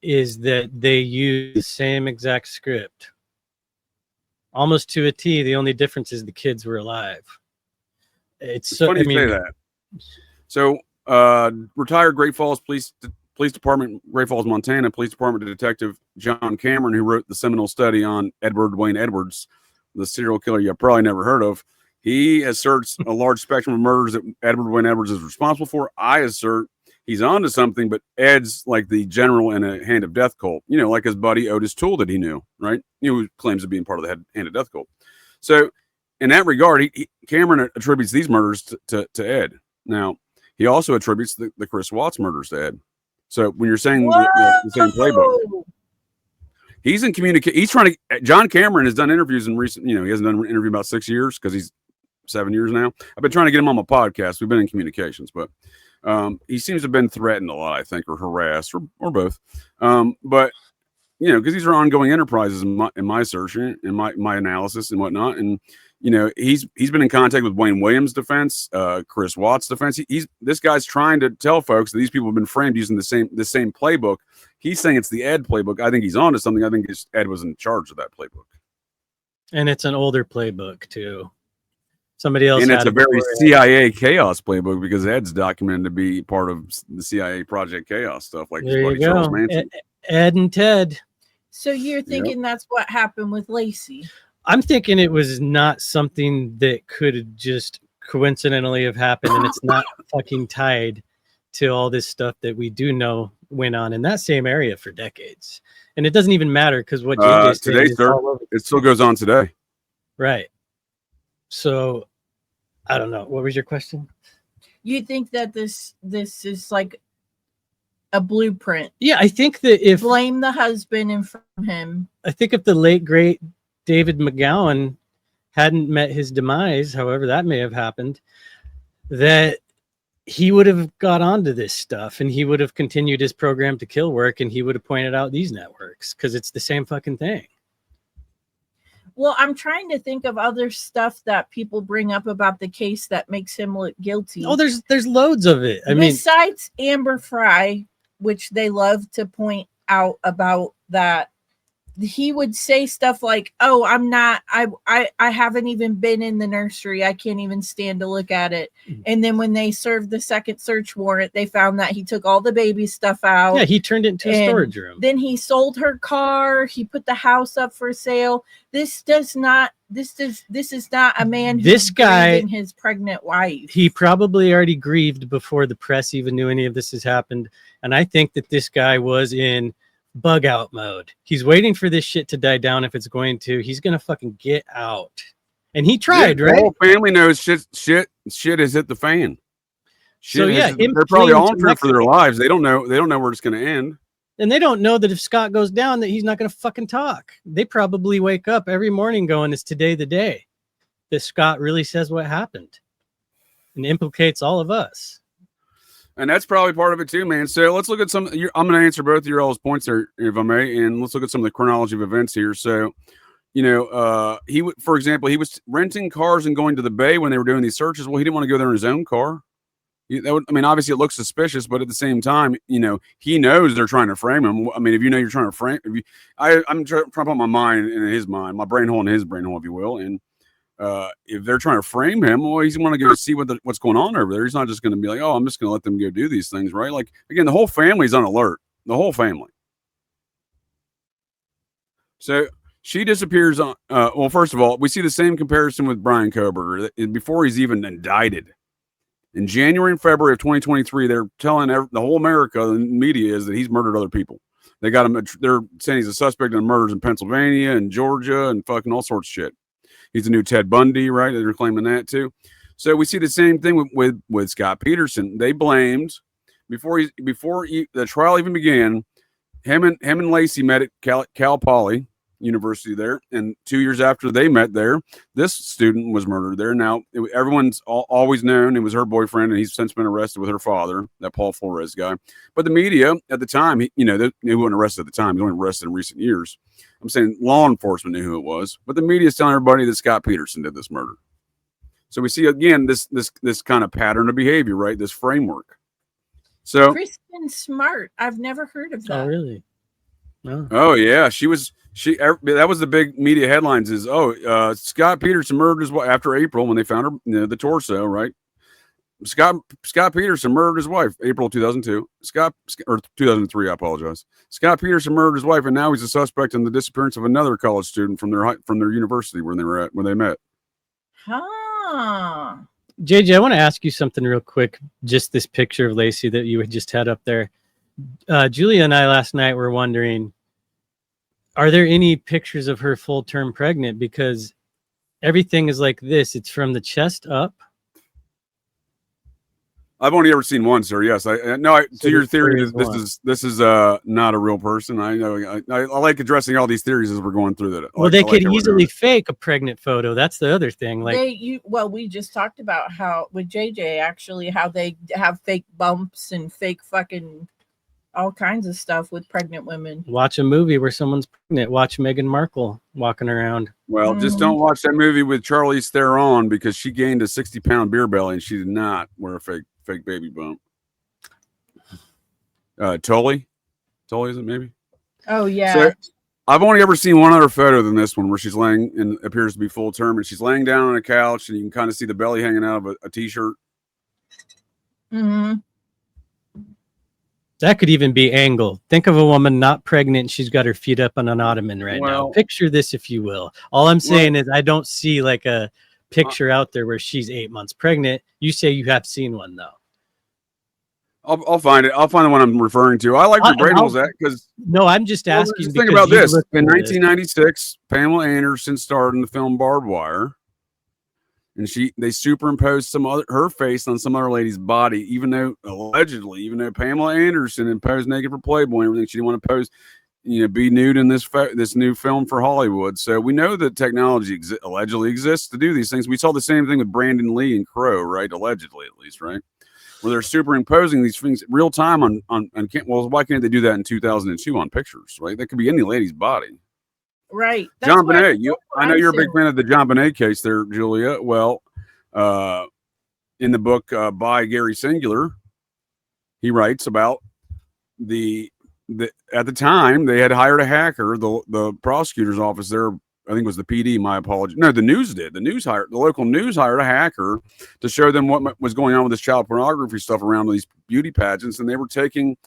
is that they use the same exact script, almost to a T. The only difference is the kids were alive. It's funny you say that. So, retired Great Falls Police Department, Great Falls, Montana Police Department Detective John Cameron, who wrote the seminal study on Edward Wayne Edwards, the serial killer you probably never heard of. He asserts a large spectrum of murders that Edward Wayne Edwards is responsible for. I assert he's onto something, but Ed's like the general in a hand of death cult, like his buddy Otis Toole that he knew, right? Who claims to be part of the hand of death cult. So, in that regard, Cameron attributes these murders to Ed. Now, he also attributes the Chris Watts murders to Ed. So when you're saying the same playbook, he's in communication. He's trying to. John Cameron has done interviews in recent. He hasn't done an interview in about 6 years because he's 7 years now. I've been trying to get him on my podcast. We've been in communications, but he seems to have been threatened a lot, I think, or harassed, or both. But because these are ongoing enterprises in my search and my analysis and whatnot, and. He's been in contact with Wayne Williams' defense, Chris Watts' defense. This guy's trying to tell folks that these people have been framed using the same playbook. He's saying it's the Ed playbook. I think he's onto something. I think Ed was in charge of that playbook. And it's an older playbook too. Somebody else, and it's a very CIA chaos playbook because Ed's documented to be part of the CIA Project Chaos stuff, like there you go. Ed and Ted. So you're thinking that's what happened with Laci? I'm thinking it was not something that could just coincidentally have happened, and it's not fucking tied to all this stuff that we do know went on in that same area for decades. And it doesn't even matter because what JJ's today, sir, it still goes on today. Right. So I don't know. What was your question? You think that this is like a blueprint? Yeah, I think that if blame the husband and from him. I think if the late great David McGowan hadn't met his demise, however that may have happened, that he would have got onto this stuff and he would have continued his program to kill work and he would have pointed out these networks because it's the same fucking thing. Well, I'm trying to think of other stuff that people bring up about the case that makes him look guilty. Oh, there's loads of it. I mean, besides Amber Frey, which they love to point out about that he would say stuff like, "Oh, I haven't even been in the nursery. I can't even stand to look at it." And then when they served the second search warrant, they found that he took all the baby stuff out. Yeah, he turned it into a storage room. Then he sold her car. He put the house up for sale. This is not a man who's grieving his pregnant wife. He probably already grieved before the press even knew any of this has happened. And I think that this guy was in bug out mode. He's waiting for this shit to die down. If it's going to, he's gonna fucking get out. And he tried, right? The whole family knows shit has hit the fan. They're probably all in fear for their lives. They don't know where it's gonna end. And they don't know that if Scott goes down, that he's not gonna fucking talk. They probably wake up every morning going, "Is today the day that Scott really says what happened?" And implicates all of us. And that's probably part of it too, man. So let's look at I'm going to answer both of your all's points there, if I may, and let's look at some of the chronology of events here. So, for example, he was renting cars and going to the bay when they were doing these searches. Well, he didn't want to go there in his own car. Obviously it looks suspicious, but at the same time, he knows they're trying to frame him. I mean, if you're trying to frame, I'm trying to put my mind in his mind, my brain hole in his brain hole, if you will, and if they're trying to frame him, well, he's going to go see what's going on over there. He's not just going to be like, "Oh, I'm just going to let them go do these things," right? Like, again, the whole family's on alert. The whole family. So she disappears on. Well, first of all, we see the same comparison with Brian Koberger before he's even indicted. In January and February of 2023, they're telling the whole America, the media, is that he's murdered other people. They got him. They're saying he's a suspect in murders in Pennsylvania and Georgia and fucking all sorts of shit. He's the new Ted Bundy, right? They're claiming that too. So we see the same thing with Scott Peterson. They blamed before the trial even began. Him and Laci met at Cal Poly University there, and 2 years after they met there, this student was murdered there. Now everyone's always known it was her boyfriend, and he's since been arrested with her father, that Paul Flores guy. But the media at the time, he wasn't arrested at the time. He was only arrested in recent years. I'm saying law enforcement knew who it was, but the media is telling everybody that Scott Peterson did this murder. So we see again this kind of pattern of behavior, right? This framework. So Kristen Smart, I've never heard of that. Oh, really? No. Oh yeah, that was the big media headlines. Is Scott Peterson murdered his wife after April when they found her, the torso, right? Scott Peterson murdered his wife, April 2002. 2003, I apologize. Scott Peterson murdered his wife, and now he's a suspect in the disappearance of another college student from their university where they met. Huh. JJ, I want to ask you something real quick. Just this picture of Laci that you had just had up there. Julia and I last night were wondering, are there any pictures of her full-term pregnant? Because everything is like this. It's from the chest up. I've only ever seen one, sir. Yes, to your theory, this is not a real person. I know. I like addressing all these theories as we're going through that. Well, they could easily fake a pregnant photo. That's the other thing. We just talked about how with JJ actually how they have fake bumps and fake fucking all kinds of stuff with pregnant women. Watch a movie where someone's pregnant. Watch Meghan Markle walking around. Well, just don't watch that movie with Charlize Theron because she gained a 60-pound beer belly and she did not wear a fake baby bump. Tully, is it maybe? Oh yeah. So I've only ever seen one other photo than this one where she's laying and appears to be full term, and she's laying down on a couch, and you can kind of see the belly hanging out of a t-shirt. Mm-hmm. That could even be angle. Think of a woman not pregnant. She's got her feet up on an ottoman right now. Picture this, if you will. All I'm saying is I don't see like a picture out there where she's 8 months pregnant. You say you have seen one though. I'll find it. I'll find the one I'm referring to. I like where Braden's at because I'm just asking. Just think about this. In 1996, Pamela Anderson starred in the film Barbed Wire, and they superimposed her face on some other lady's body, even though Pamela Anderson imposed naked for Playboy and everything. She didn't want to pose, be nude in this new film for Hollywood. So we know that technology allegedly exists to do these things. We saw the same thing with Brandon Lee and Crow, right? Allegedly, at least, right? Where they're superimposing these things real time on why can't they do that in 2002 on pictures, right? That could be any lady's body. Right. John Bonet, I know you're a big fan of the John Bonet case there, Julia. Well, in the book by Gary Singular, he writes about the at the time they had hired a hacker. The prosecutor's office there, I think it was the PD. My apologies. No, the news did. The local news hired a hacker to show them what was going on with this child pornography stuff around these beauty pageants, and they were taking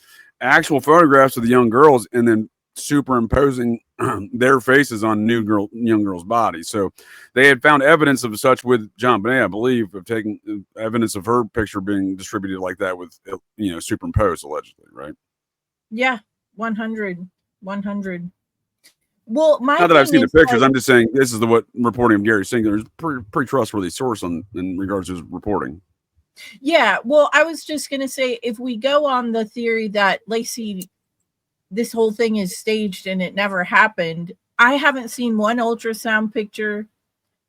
actual photographs of the young girls and then superimposing their faces on young girls' bodies. So they had found evidence of such with John Bonet, I believe, of taking evidence of her picture being distributed like that with, superimposed allegedly, right? Yeah, 100. Well, not that I've seen the pictures. I'm just saying this is what reporting of Gary Singular is pretty trustworthy source in regards to his reporting. Yeah, well, I was just gonna say, if we go on the theory that Laci, this whole thing is staged and it never happened, I haven't seen one ultrasound picture.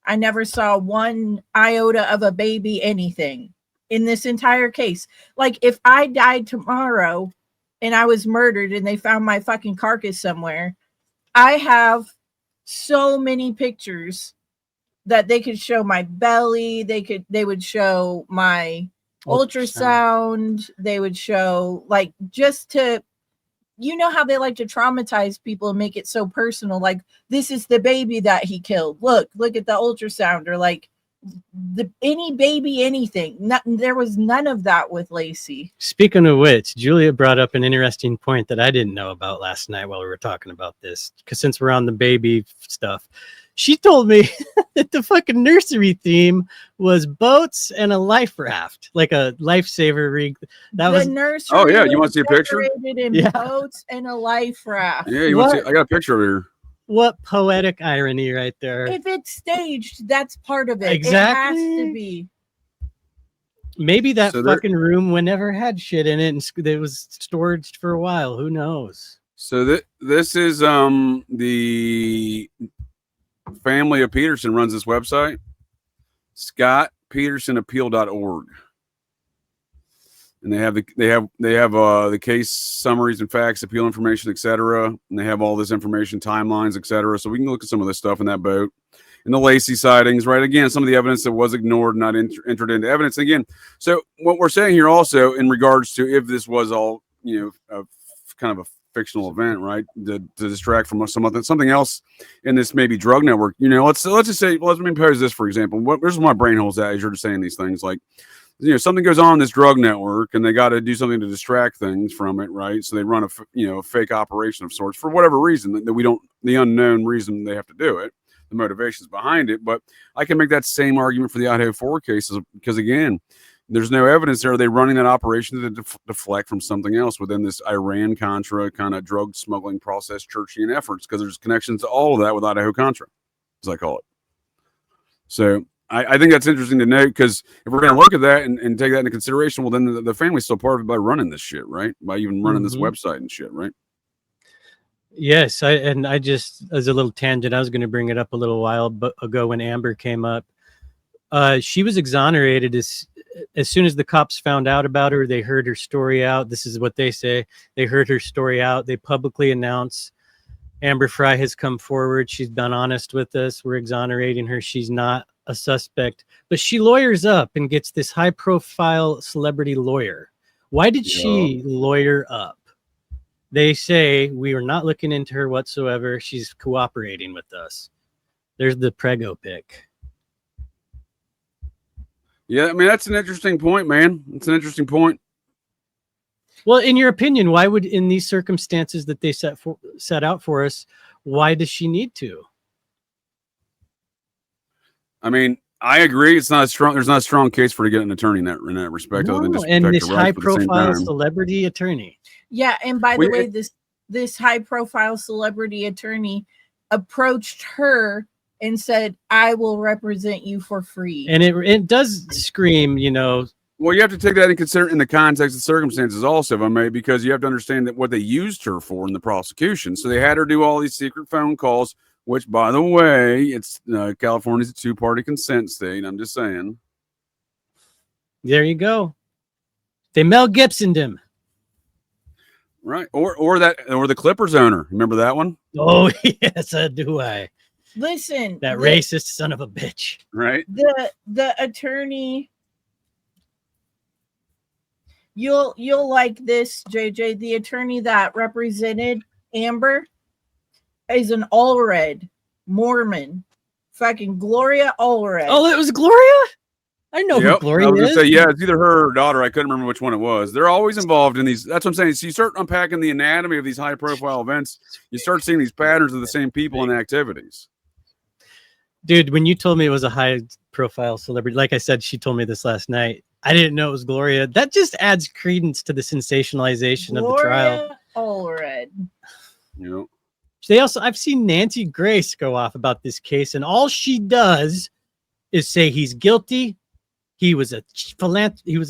I never saw one iota of a baby anything in this entire case. Like, if I died tomorrow and I was murdered and they found my fucking carcass somewhere, I have so many pictures that they could show my belly, they would show my ultrasound, they would show, like, just to, how they like to traumatize people and make it so personal, like, this is the baby that he killed, look at the ultrasound, or like any baby, anything. There was none of that with Laci. Speaking of which, Julia brought up an interesting point that I didn't know about last night while we were talking about this, because since we're on the baby stuff, she told me that the fucking nursery theme was boats and a life raft, like a lifesaver rig. Nursery. Oh yeah, you want to see a picture? In boats and a life raft. Yeah, you want to see? I got a picture over here. What poetic irony right there. If it's staged, that's part of it. Exactly. It has to be. Maybe that fucking room never had shit in it and it was storage for a while. Who knows? So this is the family of Peterson runs this website, scottpetersonappeal.org. And they have the case summaries and facts, appeal information, etc. And they have all this information, timelines, etc. So we can look at some of this stuff in that boat. And the Laci sightings, right? Again, some of the evidence that was ignored, not entered into evidence. Again, so what we're saying here also in regards to if this was all, a kind of a fictional event, right? To distract from something else in this maybe drug network. Let's just say, let me pose this for example. Where's my brain holes at as you're just saying these things, like, something goes on in this drug network and they got to do something to distract things from it, right? So they run a fake operation of sorts for whatever reason that we don't, the unknown reason they have to do it, the motivations behind it. But I can make that same argument for the Idaho 4 cases because, again, there's no evidence there. Are they running that operation to deflect from something else within this Iran-Contra kind of drug smuggling process, Churchian efforts? Because there's connections to all of that with Idaho-Contra, as I call it. So I think that's interesting to note, because if we're going to look at that and take that into consideration, well, then the family's still part of it by running this shit, right? By even running this website and shit, right? Yes, I just, as a little tangent, I was going to bring it up a little while ago when Amber came up. She was exonerated as soon as the cops found out about her. They heard her story out. This is what they say. They heard her story out. They publicly announce Amber Frey has come forward. She's been honest with us. We're exonerating her. She's not a suspect, but she lawyers up and gets this high profile celebrity lawyer. Why did she lawyer up? They say we are not looking into her whatsoever. She's cooperating with us. There's the Prego pic. Yeah, I mean, that's an interesting point, man. It's an interesting point. Well, in your opinion, why would, in these circumstances that they set out for us, why does she need to? I mean, I agree. It's not a strong. There's not a strong case for to get an attorney in that respect, other than just and protect this her rights, high-profile celebrity attorney. Yeah, and by the way, this high-profile celebrity attorney approached her and said, "I will represent you for free." And it does scream, Well, you have to take that in the context of circumstances also, if I may, because you have to understand that what they used her for in the prosecution. So they had her do all these secret phone calls, which, by the way, it's California's a two-party consent state. I'm just saying. There you go. They Mel Gibsoned him. Right. Or the Clippers owner. Remember that one? Oh, yes, do I. Listen. That racist son of a bitch. Right. The attorney You'll like this, JJ. The attorney that represented Amber is an Allred Mormon. Fucking Gloria Allred. Oh, it was Gloria? I know who Gloria I was is. gonna say, yeah, it's either her or her daughter. I couldn't remember which one it was. They're always involved in these. That's what I'm saying. So you start unpacking the anatomy of these high profile events, you start seeing these patterns of the same people and activities. Dude, when you told me it was a high profile celebrity, like I said, she told me this last night. I didn't know it was Gloria. That just adds credence to the sensationalization of the trial. Allred. You know, I've seen Nancy Grace go off about this case, and all she does is say he's guilty. He was a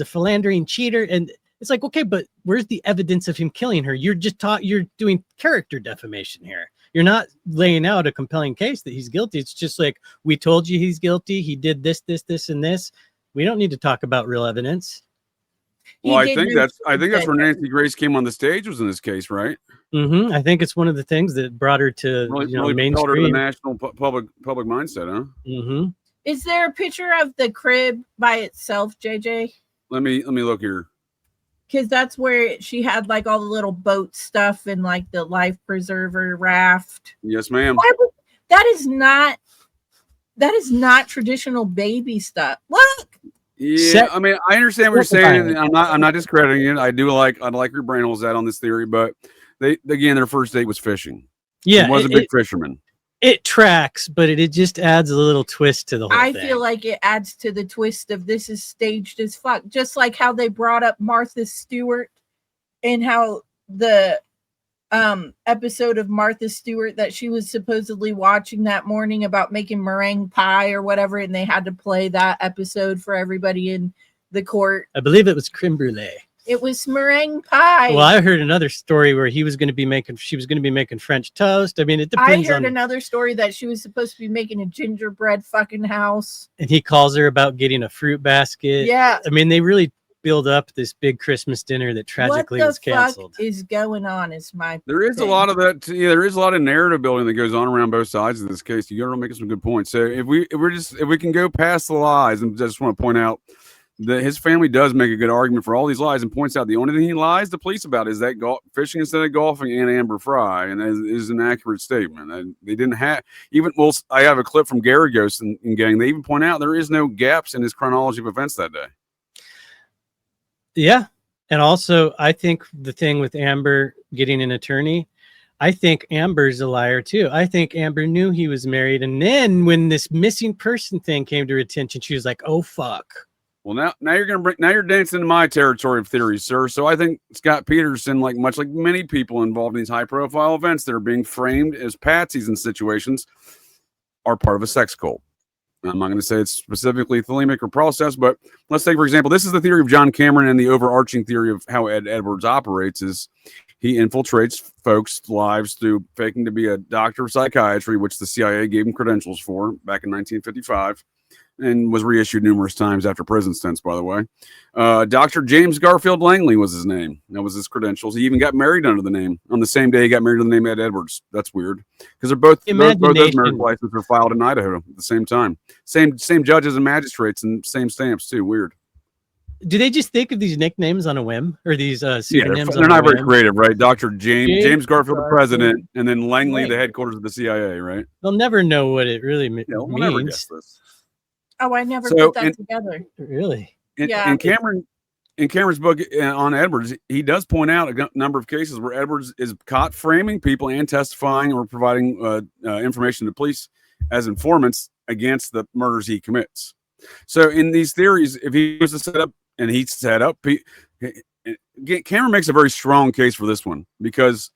philandering cheater, and it's like, okay, but where's the evidence of him killing her? You're doing character defamation here. You're not laying out a compelling case that he's guilty. It's just like, we told you he's guilty. He did this, and this. We don't need to talk about real evidence. Well, I think that's where Nancy Grace came on the stage, was in this case, right? Mm-hmm. I think it's one of the things that brought her to really mainstream. Her to the national public mindset, huh? Mm-hmm. Is there a picture of the crib by itself, JJ? Let me look here. Because that's where she had like all the little boat stuff and like the life preserver raft. Yes, ma'am. That is not traditional baby stuff. Look. Yeah, I mean, I understand what you're saying. I'm not discrediting it. I'd like your brain holes out on this theory, but their first date was fishing. Yeah, he was a big fisherman. It tracks, but it just adds a little twist to the whole thing. I feel like it adds to the twist of this is staged as fuck. Just like how they brought up Martha Stewart and how the episode of Martha Stewart that she was supposedly watching that morning about making meringue pie or whatever, and they had to play that episode for everybody in the court. I believe it was creme brulee. It was meringue pie. Well, I heard another story where she was going to be making French toast. I mean, it depends. I heard another story that she was supposed to be making a gingerbread fucking house. And he calls her about getting a fruit basket. Yeah. I mean, they really build up this big Christmas dinner that tragically was canceled. What the fuck is going on? Is my There is a lot of that. Yeah, there is a lot of narrative building that goes on around both sides of this case. You got to make some good points. So if we can go past the lies, and just want to point out that his family does make a good argument for all these lies, and points out the only thing he lies to police about is that fishing instead of golfing and Amber Frey, and is an accurate statement. And they didn't have I have a clip from Garagos and gang. They even point out there is no gaps in his chronology of events that day. Yeah. And also, I think the thing with Amber getting an attorney, I think Amber's a liar too. I think Amber knew he was married. And then when this missing person thing came to her attention, she was like, oh, fuck. Well, now you're dancing into my territory of theories, sir. So I think Scott Peterson, much like many people involved in these high profile events that are being framed as patsies in situations, are part of a sex cult. I'm not going to say it's specifically thelemic or process, but let's take, for example, this is the theory of John Cameron, and the overarching theory of how Ed Edwards operates is he infiltrates folks' lives through faking to be a doctor of psychiatry, which the CIA gave him credentials for back in 1955, and was reissued numerous times after prison stints, by the way. Dr. James Garfield Langley was his name. That was his credentials. He even got married under the name. On the same day, he got married under the name Ed Edwards. That's weird. Because they're both those marriage licenses were filed in Idaho at the same time. Same judges and magistrates and same stamps, too. Weird. Do they just think of these nicknames on a whim, or these pseudonyms? They're not very creative, right? Dr. James Garfield, the president, and then Langley, the headquarters of the CIA, right? They'll never know what it really means. We'll never guess this. Oh, I never put that together. Really? In Cameron's book on Edwards, he does point out a number of cases where Edwards is caught framing people and testifying or providing information to police as informants against the murders he commits. So in these theories, if he was to set up, and he set up, Cameron makes a very strong case for this one, because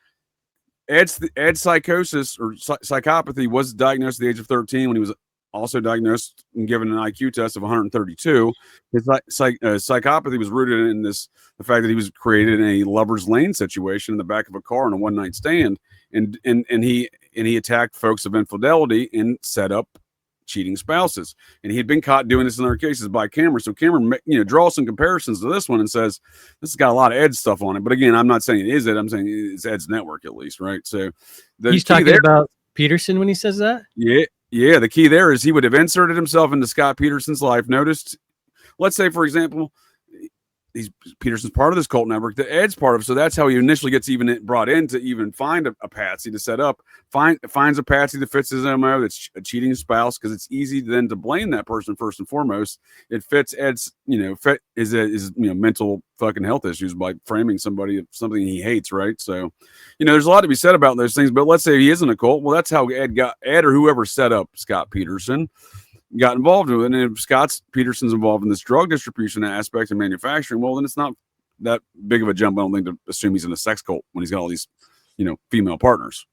Ed's psychosis or psychopathy was diagnosed at the age of 13 when he was also diagnosed and given an IQ test of 132. His psychopathy was rooted in the fact that he was created in a lover's lane situation in the back of a car on a one-night stand, and he attacked folks of infidelity and set up cheating spouses, and he had been caught doing this in other cases by Cameron. So Cameron, draws some comparisons to this one and says this has got a lot of Ed's stuff on it. But again, I'm not saying it is Ed. I'm saying it's Ed's network at least, right? So he's talking about Peterson when he says that. Yeah. The key there is he would have inserted himself into Scott Peterson's life. Noticed, let's say, for example, Peterson's part of this cult network that Ed's part of. So that's how he initially gets even brought in to even find a patsy to set up. Finds a patsy that fits his MO, that's a cheating spouse, because it's easy then to blame that person first and foremost. It fits Ed's, his mental fucking health issues by framing something he hates, right? So, there's a lot to be said about those things. But let's say he isn't a cult. Well, that's how Ed or whoever set up Scott Peterson got involved with it. And if Peterson's involved in this drug distribution aspect and manufacturing, well, then it's not that big of a jump, I don't think, to assume he's in a sex cult when he's got all these, female partners.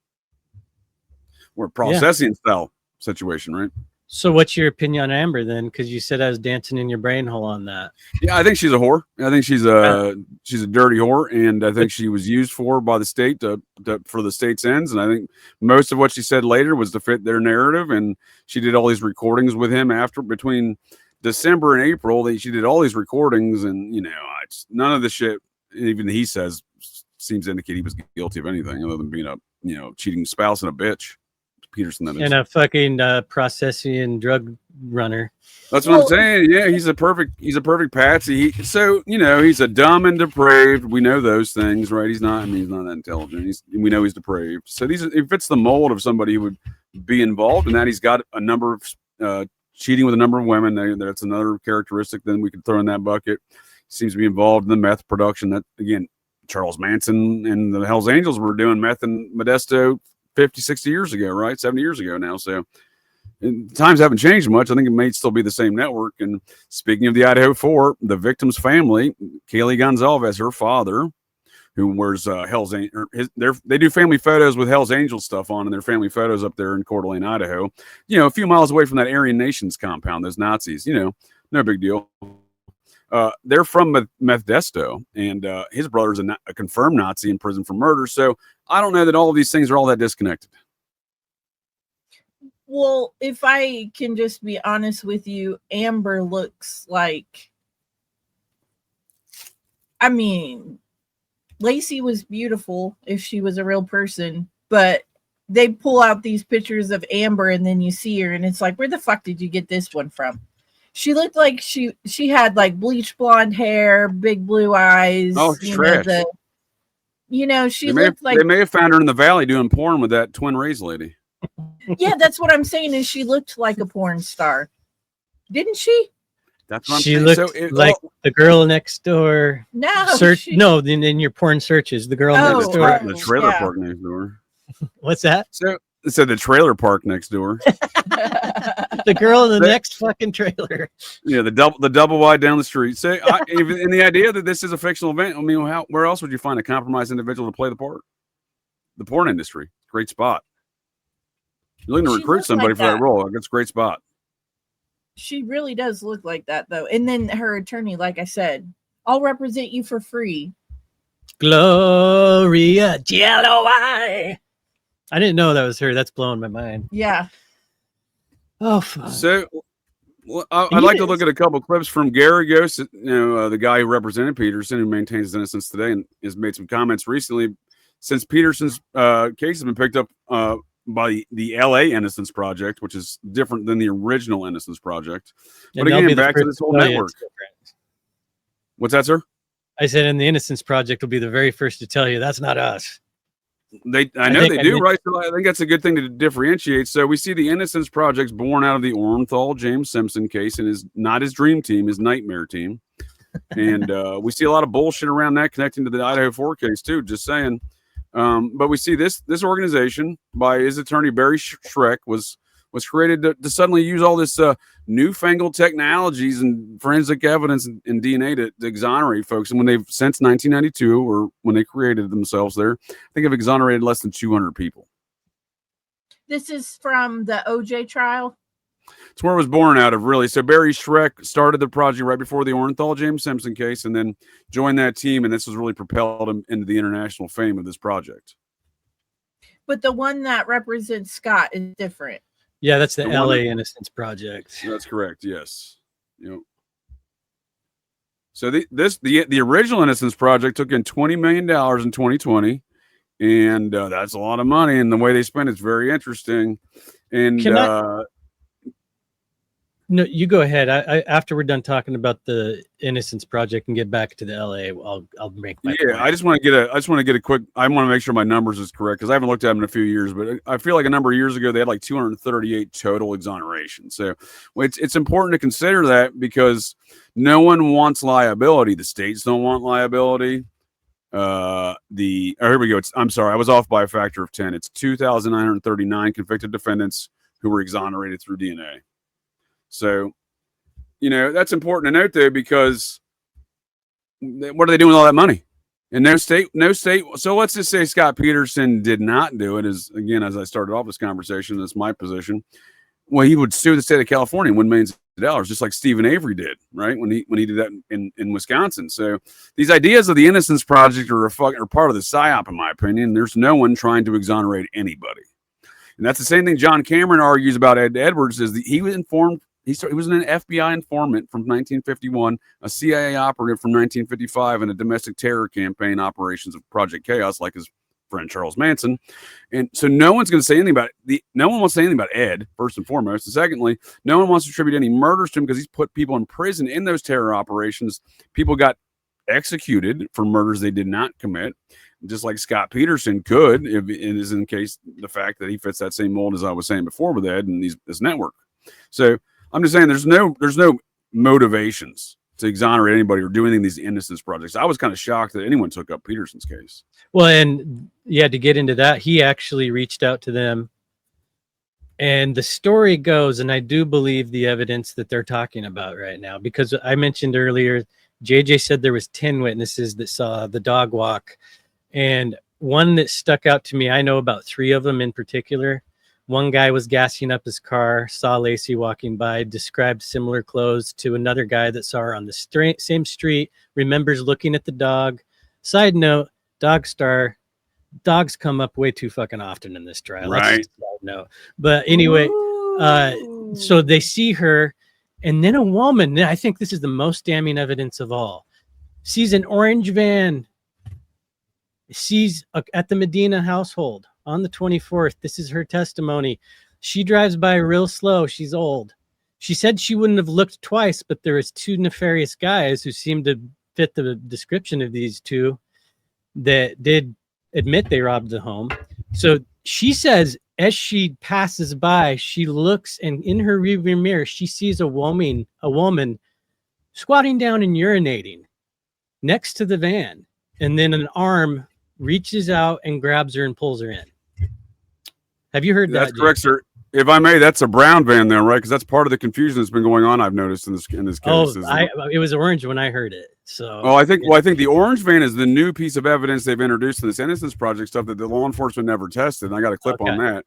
Or processing style situation, right? So what's your opinion on Amber then? Because you said I was dancing in your brain hole on that. Yeah, I think she's a whore. I think she's a dirty whore, and I think she was used by the state for the state's ends. And I think most of what she said later was to fit their narrative. And she did all these recordings with him between December and April. She did all these recordings, and none of the shit even he says seems to indicate he was guilty of anything other than being a cheating spouse and a bitch. Peterson, that is. And a fucking processing drug runner. That's what I'm saying. Yeah, he's a perfect patsy. He's a dumb and depraved. We know those things, right? He's not that intelligent. We know he's depraved. So he fits the mold of somebody who would be involved in that. He's got a number of cheating with a number of women. That's another characteristic then we could throw in that bucket. He seems to be involved in the meth production. That, again, Charles Manson and the Hells Angels were doing meth in Modesto 50, 60 years ago, right? 70 years ago now. So times haven't changed much. I think it may still be the same network. And speaking of the Idaho 4, the victim's family, Kaylee Gonzalez, her father, who wears Hell's Angel, they do family photos with Hell's Angel stuff on, and their family photos up there in Coeur d'Alene, Idaho, a few miles away from that Aryan Nations compound, those Nazis, no big deal. They're from Modesto, and his brother's a confirmed Nazi in prison for murder. So I don't know that all of these things are all that disconnected. Well, if I can just be honest with you, Amber looks like, Laci was beautiful if she was a real person, but they pull out these pictures of Amber and then you see her and it's like, where the fuck did you get this one from? She looked like she had like bleach blonde hair, big blue eyes. Oh, trash. She looked like they may have found her in the valley doing porn with that Twin Rays lady. Yeah, that's what I'm saying. Is she looked like a porn star, didn't she? That's what I'm she saying. looked like the girl next door. No, in your porn searches, the girl next door. The trailer park next door. What's that? So the trailer park next door. The girl in the next fucking trailer. Yeah, the double wide down the street. So, in the idea that this is a fictional event, where else would you find a compromised individual to play the part? The porn industry, great spot. You're looking to recruit somebody for that role. It's a great spot. She really does look like that, though. And then her attorney, like I said, I'll represent you for free. Gloria Jello-I. I didn't know that was her. That's blowing my mind. Yeah. Oh, fuck. So I'd like to look at a couple clips from Garagos, the guy who represented Peterson, who maintains his innocence today, and has made some comments recently since Peterson's case has been picked up by the LA Innocence Project, which is different than the original Innocence Project. But again, back to this whole network. What's that, sir? I said, and the Innocence Project will be the very first to tell you that's not us. I know they do, right? So I think that's a good thing to differentiate. So we see the Innocence Project's born out of the Orenthal James Simpson case, and is not his dream team, his nightmare team. And we see a lot of bullshit around that connecting to the Idaho 4 case too. Just saying. But we see this organization by his attorney Barry Schreck was created to suddenly use all this newfangled technologies and forensic evidence and DNA to exonerate folks. And when they've since 1992, or when they created themselves there, I think have exonerated less than 200 people. This is from the OJ trial. It's where it was born out of, really. So Barry Schreck started the project right before the Orenthal James Simpson case, and then joined that team, and this was really propelled him into the international fame of this project. But the one that represents Scott is different. Yeah, that's the LA Innocence Project. That's correct. Yes. So the original Innocence Project took in $20 million in 2020, and that's a lot of money. And the way they spent it's very interesting. And No, you go ahead. I after we're done talking about the Innocence Project and get back to the LA, I'll make my point. I just want to get a quick. I want to make sure my numbers is correct because I haven't looked at them in a few years, but I feel like a number of years ago they had like 238 total exonerations. So it's important to consider that because no one wants liability. The states don't want liability. Here we go. I'm sorry, I was off by a factor of 10. It's 2,939 convicted defendants who were exonerated through DNA. So, that's important to note though, because what are they doing with all that money? And no state. So let's just say Scott Peterson did not do it. As I started off this conversation, that's my position. Well, he would sue the state of California and win millions of dollars, just like Stephen Avery did, right? When he did that in Wisconsin. So these ideas of the Innocence Project are part of the PSYOP, in my opinion. There's no one trying to exonerate anybody. And that's the same thing John Cameron argues about Ed Edwards, is that he was informed. He was an FBI informant from 1951, a CIA operative from 1955, and a domestic terror campaign operations of Project Chaos, like his friend Charles Manson. And so no one's going to say anything about it. No one wants to say anything about Ed, first and foremost. And secondly, no one wants to attribute any murders to him because he's put people in prison in those terror operations. People got executed for murders they did not commit, just like Scott Peterson could, if it is in case the fact that he fits that same mold as I was saying before with Ed and this network. So I'm just saying there's no motivations to exonerate anybody or do anything in these Innocence Projects. I was kind of shocked that anyone took up Peterson's case. Well, and yeah, to get into that, he actually reached out to them. And the story goes, and I do believe the evidence that they're talking about right now, because I mentioned earlier, JJ said there was 10 witnesses that saw the dog walk. And one that stuck out to me, I know about 3 of them in particular. One guy was gassing up his car, saw Laci walking by, described similar clothes to another guy that saw her on the same street, remembers looking at the dog. Side note, dogs come up way too fucking often in this trial. Right. No. But anyway, so they see her, and then a woman, I think this is the most damning evidence of all, sees an orange van, sees at the Medina household on the 24th. This is her testimony. She drives by real slow. She's old. She said she wouldn't have looked twice, but there was 2 nefarious guys who seemed to fit the description of these 2 that did admit they robbed the home. So she says as she passes by, she looks, and in her rearview mirror, she sees a woman squatting down and urinating next to the van. And then an arm reaches out and grabs her and pulls her in. Have you heard that? That's correct, sir. If I may, that's a brown van then, right? Because that's part of the confusion that's been going on, I've noticed in this case. It was orange when I heard it. So I think the orange van is the new piece of evidence they've introduced in this Innocence Project stuff that the law enforcement never tested. And I got a clip on that.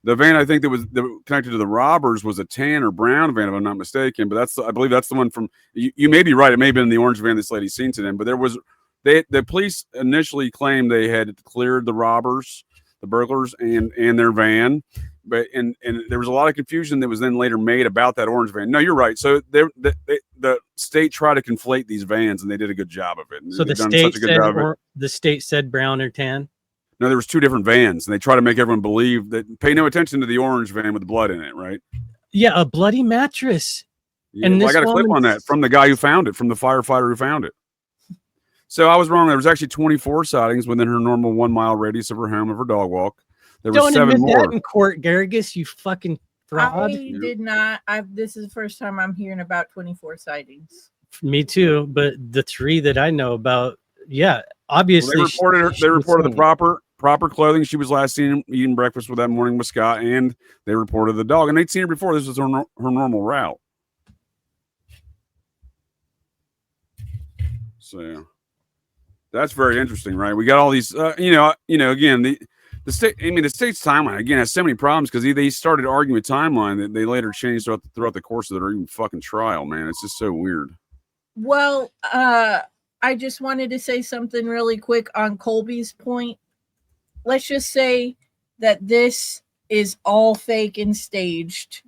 The van I think that was connected to the robbers was a tan or brown van, if I'm not mistaken. But I believe that's the one from. You may be right. It may have been the orange van this lady's seen today. But the police initially claimed they had cleared the robbers, the burglars, and their van. But and there was a lot of confusion that was then later made about that orange van. No, you're right. So the state tried to conflate these vans, and they did a good job of it. And so the state said brown or tan? No, there was 2 different vans, and they try to make everyone believe that. Pay no attention to the orange van with the blood in it, right? Yeah, a bloody mattress. Yeah, and I got a clip on that from the guy who found it, from the firefighter who found it. So I was wrong. There was actually 24 sightings within her normal 1 mile radius of her home, of her dog walk. There were 7 more. That in court, Garagos, you fucking fraud. I did not. This is the first time I'm hearing about 24 sightings. Me too, but the 3 that I know about, yeah, obviously. Well, they reported the proper clothing. She was last seen eating breakfast with that morning with Scott, and they reported the dog. And they'd seen her before. This was her normal route. So that's very interesting, right? We got all these, again, the state. I mean, the state's timeline again has so many problems because they started arguing with timeline that they later changed throughout the course of their even fucking trial. Man, it's just so weird. Well, I just wanted to say something really quick on Colby's point. Let's just say that this is all fake and staged.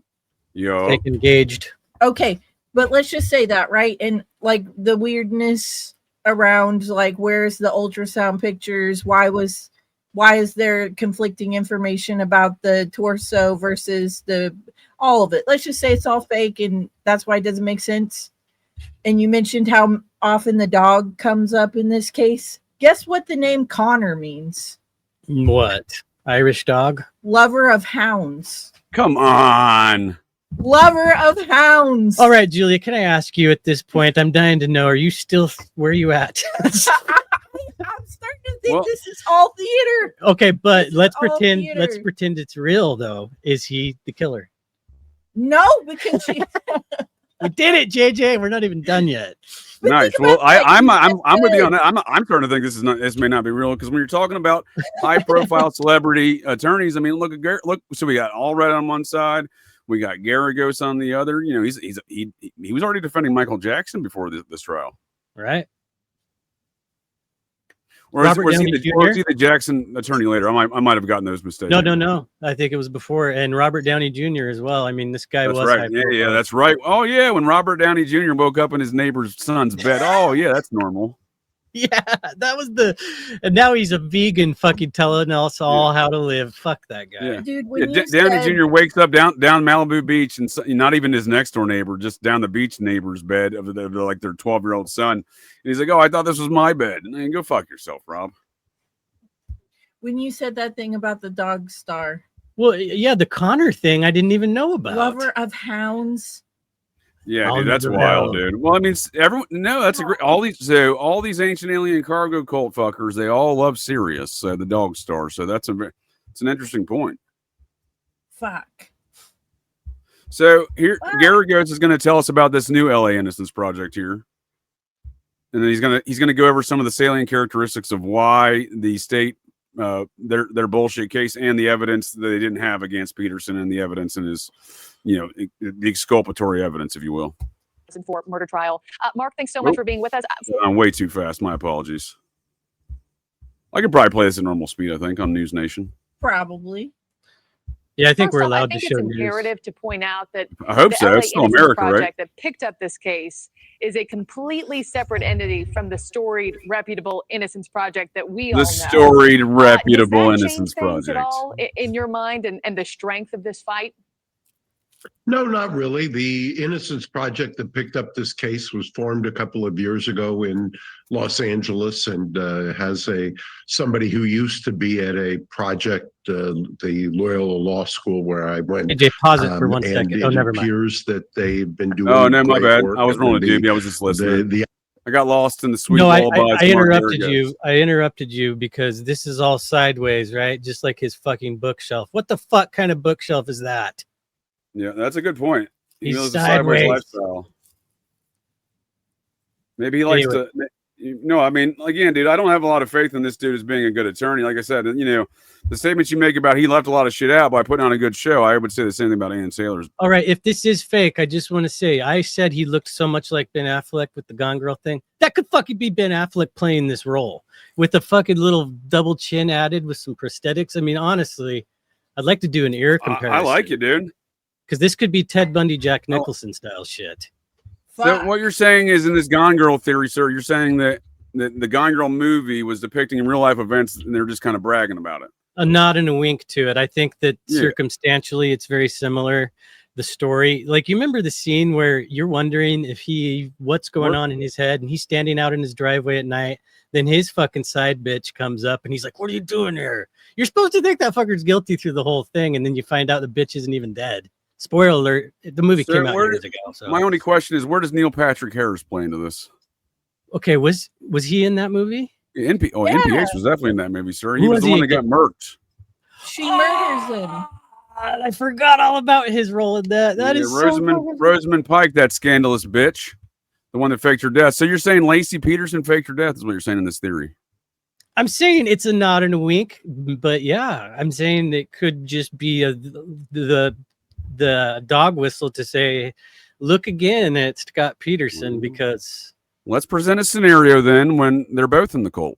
Fake engaged. Okay, but let's just say that, right? And like the weirdness around, like, where's the ultrasound pictures? Why was Why is there conflicting information about the torso versus all of it? Let's just say it's all fake, and that's why it doesn't make sense. And you mentioned how often the dog comes up in this case. Guess what the name Connor means? What? Irish dog? Lover of hounds. Come on. Lover of hounds. All right, Julia, can I ask you at this point? I'm dying to know, are you still, where are you at? I'm starting to think this is all theater. Okay, but let's theater. pretend it's real though. Is he the killer? No, because she We did it, JJ. We're not even done yet. Nice. Well, I'm with you on that. I'm starting to think this may not be real, because when you're talking about high profile celebrity attorneys, I mean, look at so we got Allred on one side, we got Garagos on the other. You know, he was already defending Michael Jackson before this trial, right? Or was he the Jackson attorney later? I might have gotten those mistakes. No. I think it was before, and Robert Downey Jr. as well. I mean, this guy was right. Yeah, that's right. Oh yeah, when Robert Downey Jr. woke up in his neighbor's son's bed. Oh yeah, that's normal. Yeah, that was and now he's a vegan, fucking telling us all how to live. Fuck that guy. Yeah. Dude, Downey Jr. wakes up down Malibu Beach, and not even his next door neighbor, just down the beach neighbor's bed of their 12-year-old son. And he's like, "Oh, I thought this was my bed." And go fuck yourself, Rob. When you said that thing about the dog star. Well, yeah, the Connor thing I didn't even know about. Lover of hounds. Yeah, dude, that's wild, dude. Well, I mean, that's a great. All these ancient alien cargo cult fuckers, they all love Sirius, the dog star. So it's an interesting point. Fuck. So here, Garagos is going to tell us about this new LA Innocence Project here, and then he's gonna go over some of the salient characteristics of why the state their bullshit case and the evidence that they didn't have against Peterson and the evidence in his. The exculpatory evidence, if you will. For murder trial. Mark, thanks so much for being with us. I'm way too fast. My apologies. I could probably play this at normal speed, I think, on News Nation. Probably. Yeah, I think we're allowed to show it's news. Imperative to point out that I hope so. It's still America, Project right? That picked up this case is a completely separate entity from the storied, reputable Innocence Project that we all know. The storied, reputable Does that Innocence change things Project. at all in your mind and the strength of this fight? No, not really. The Innocence Project that picked up this case was formed a couple of years ago in Los Angeles, and has somebody who used to be at a project, the Loyola Law School where I went. AJ, pause it for 1 second. It never mind. appears that they've been doing. Oh no, my bad. work. I was rolling a doobie. I was just listening. I got lost in the sweet lullabies. I interrupted you. I interrupted you because this is all sideways, right? Just like his fucking bookshelf. What the fuck kind of bookshelf is that? Yeah, that's a good point. He's sideways. Lifestyle. Maybe he likes to. No, I mean, again, dude, I don't have a lot of faith in this dude as being a good attorney. Like I said, the statements you make about he left a lot of shit out by putting on a good show, I would say the same thing about Ann Sailor's. All right, if this is fake, I just want to say, I said he looked so much like Ben Affleck with the Gone Girl thing. That could fucking be Ben Affleck playing this role with a fucking little double chin added with some prosthetics. I mean, honestly, I'd like to do an ear comparison. I like it, dude. Because this could be Ted Bundy, Jack Nicholson style shit. So what you're saying is, in this Gone Girl theory, sir, you're saying that the Gone Girl movie was depicting real life events, and they're just kind of bragging about it. A nod and a wink to it. I think that circumstantially, it's very similar. The story, like, you remember the scene where you're wondering if what's going on in his head, and he's standing out in his driveway at night. Then his fucking side bitch comes up, and he's like, "What are you doing here?" You're supposed to think that fucker's guilty through the whole thing, and then you find out the bitch isn't even dead. Spoiler alert, the movie came out years ago. So. My only question is, where does Neil Patrick Harris play into this? Okay, was he in that movie? NPH was definitely in that movie, sir. He was the one that got murked. She murders him. I forgot all about his role in that. That is Rosamund Pike, that scandalous bitch. The one that faked her death. So you're saying Laci Peterson faked her death is what you're saying in this theory? I'm saying it's a nod and a wink, but yeah, I'm saying it could just be the dog whistle to say, look again at Scott Peterson, because let's present a scenario then when they're both in the cult,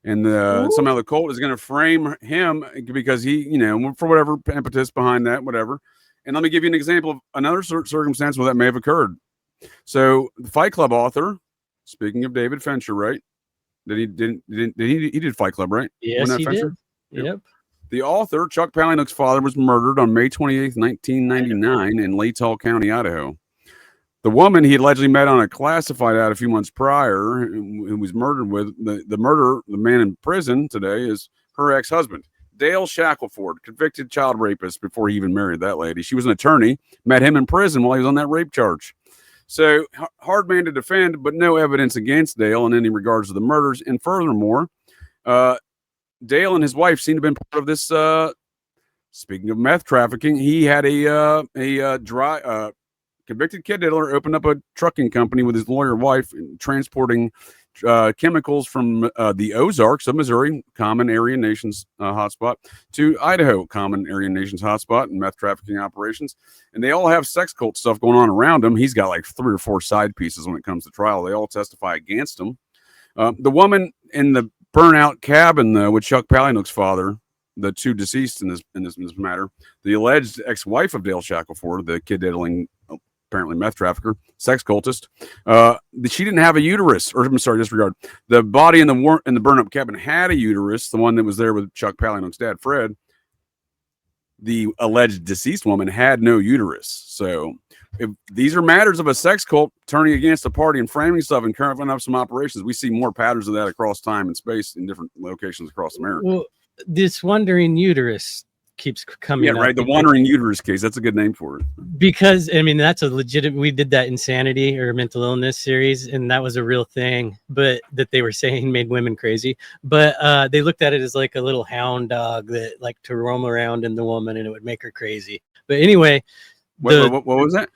and somehow the cult is going to frame him because he, for whatever impetus behind that, whatever. And let me give you an example of another circumstance where that may have occurred. So the Fight Club author, speaking of David Fincher, right? He did Fight Club, right? Yes, Wasn't he that did. Fencer? Yep. The author, Chuck Palahniuk's father, was murdered on May 28th, 1999 in Latol County, Idaho. The woman he allegedly met on a classified ad a few months prior, who was murdered with, the man in prison today, is her ex-husband, Dale Shackelford, convicted child rapist before he even married that lady. She was an attorney, met him in prison while he was on that rape charge. So, hard man to defend, but no evidence against Dale in any regards to the murders. And furthermore, Dale and his wife seem to have been part of this. Speaking of meth trafficking, he had a convicted kid diddler opened up a trucking company with his lawyer wife, transporting chemicals from the Ozarks of Missouri, common Aryan Nations hotspot, to Idaho, common Aryan Nations hotspot, and meth trafficking operations. And they all have sex cult stuff going on around him. He's got like 3 or 4 side pieces when it comes to trial. They all testify against him. The woman in the burnout cabin, though, with Chuck Palahniuk's father, the 2 deceased in this matter, the alleged ex-wife of Dale Shackelford, the kid diddling, apparently meth trafficker, sex cultist, she didn't have a uterus, or I'm sorry, disregard. The body in the burn-up cabin had a uterus, the one that was there with Chuck Palahniuk's dad, Fred. The alleged deceased woman had no uterus. So if these are matters of a sex cult turning against a party and framing stuff and carving up some operations, we see more patterns of that across time and space in different locations across America. Well, this wandering uterus keeps coming up. Yeah, right. The wandering uterus case. That's a good name for it. Because, I mean, that's a legitimate, we did that Insanity or mental illness series, and that was a real thing, but that they were saying made women crazy. But they looked at it as like a little hound dog that liked to roam around in the woman and it would make her crazy. But anyway, what was that?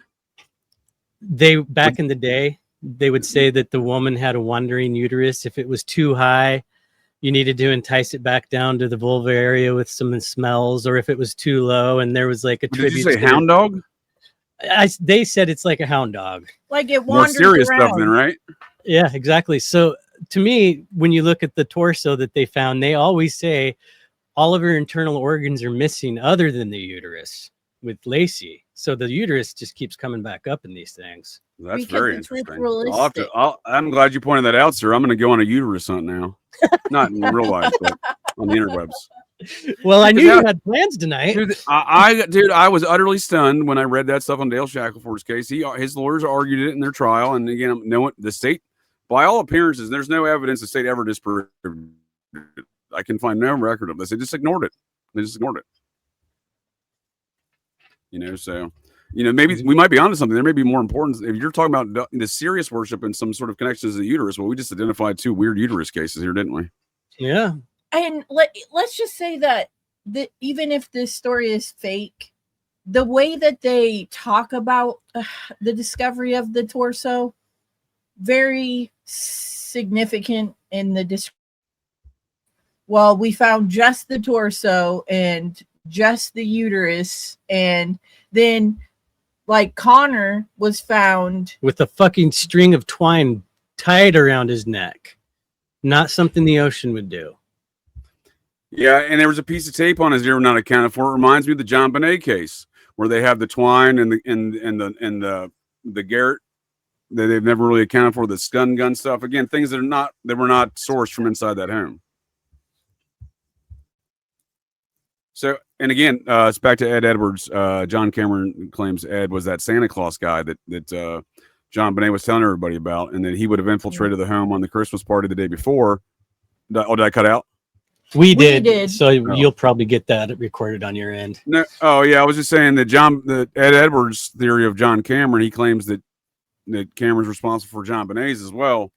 Back in the day, they would say that the woman had a wandering uterus. If it was too high, you needed to entice it back down to the vulva area with some smells, or if it was too low and there was like a tribute. Did you say hound dog? They said it's like a hound dog. Like it More wanders serious around. stuff then, right? Yeah, exactly. So to me, when you look at the torso that they found, they always say all of her internal organs are missing other than the uterus with Laci. So the uterus just keeps coming back up in these things. That's Because very it's interesting. I'm glad you pointed that out, sir. I'm going to go on a uterus hunt now. Not in real life, but on the interwebs. Well, I knew you had plans tonight. Dude, I was utterly stunned when I read that stuff on Dale Shackelford's case. His lawyers argued it in their trial, and again, the state, by all appearances, there's no evidence the state ever disproved it. I can find no record of this. They just ignored it. So maybe we might be onto something. There may be more important. If you're talking about the serious worship and some sort of connections to the uterus, well, we just identified 2 weird uterus cases here, didn't we? Yeah. And let's just say that even if this story is fake, the way that they talk about the discovery of the torso, very significant in the description. Well, we found just the torso and just the uterus, and then like Connor was found with a fucking string of twine tied around his neck. Not something the ocean would do. Yeah, and there was a piece of tape on his ear not accounted for. It reminds me of the John Bonet case, where they have the twine and the Garrett that they've never really accounted for, the stun gun stuff. Again, things that were not sourced from inside that home. So, and again, it's back to Ed Edwards. John Cameron claims Ed was that Santa Claus guy that John Bonet was telling everybody about, and that he would have infiltrated the home on the Christmas party the day before. Did I cut out? We did. So you'll probably get that recorded on your end. No. Oh yeah, I was just saying that Ed Edwards' theory of John Cameron. He claims that Cameron's responsible for John Bonet's as well,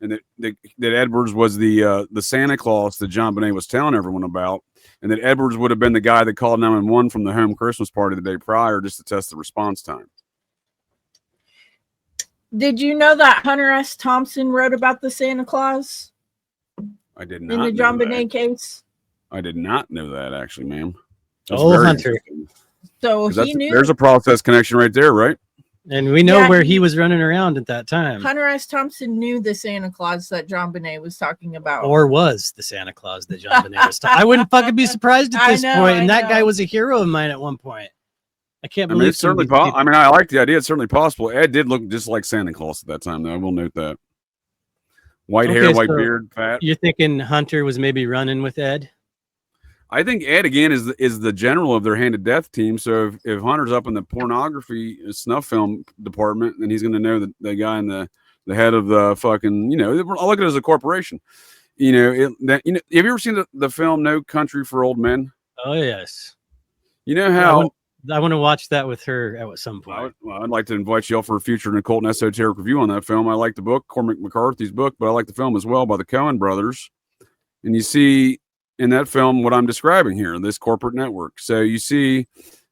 and that Edwards was the Santa Claus that John Bonet was telling everyone about, and that Edwards would have been the guy that called 911 from the home Christmas party the day prior just to test the response time. Did you know that Hunter S. Thompson wrote about the Santa Claus? I did not. In the John Bonet case? I did not know that, actually, ma'am. Hunter. So he knew. There's a process connection right there, right? And we know where he was running around at that time. Hunter S. Thompson knew the Santa Claus that John Bonet was talking about. Or was the Santa Claus that John Bonet was talking about. I wouldn't fucking be surprised at this point. And that guy was a hero of mine at one point. I can't believe it's certainly possible. I mean, I like the idea. It's certainly possible. Ed did look just like Santa Claus at that time, though. I will note that. White hair, white beard, fat. You're thinking Hunter was maybe running with Ed? I think Ed again is the general of their hand of death team. So if Hunter's up in the pornography snuff film department, then he's going to know that the guy in the head of the fucking, I'll look at it as a corporation. Have you ever seen the film No Country for Old Men? Oh yes. You know how I want to watch that with her at some point. I'd like to invite you all for a future occult and esoteric review on that film. I like the book, Cormac McCarthy's book, but I like the film as well by the Coen brothers. And you see in that film what I'm describing here, this corporate network. So you see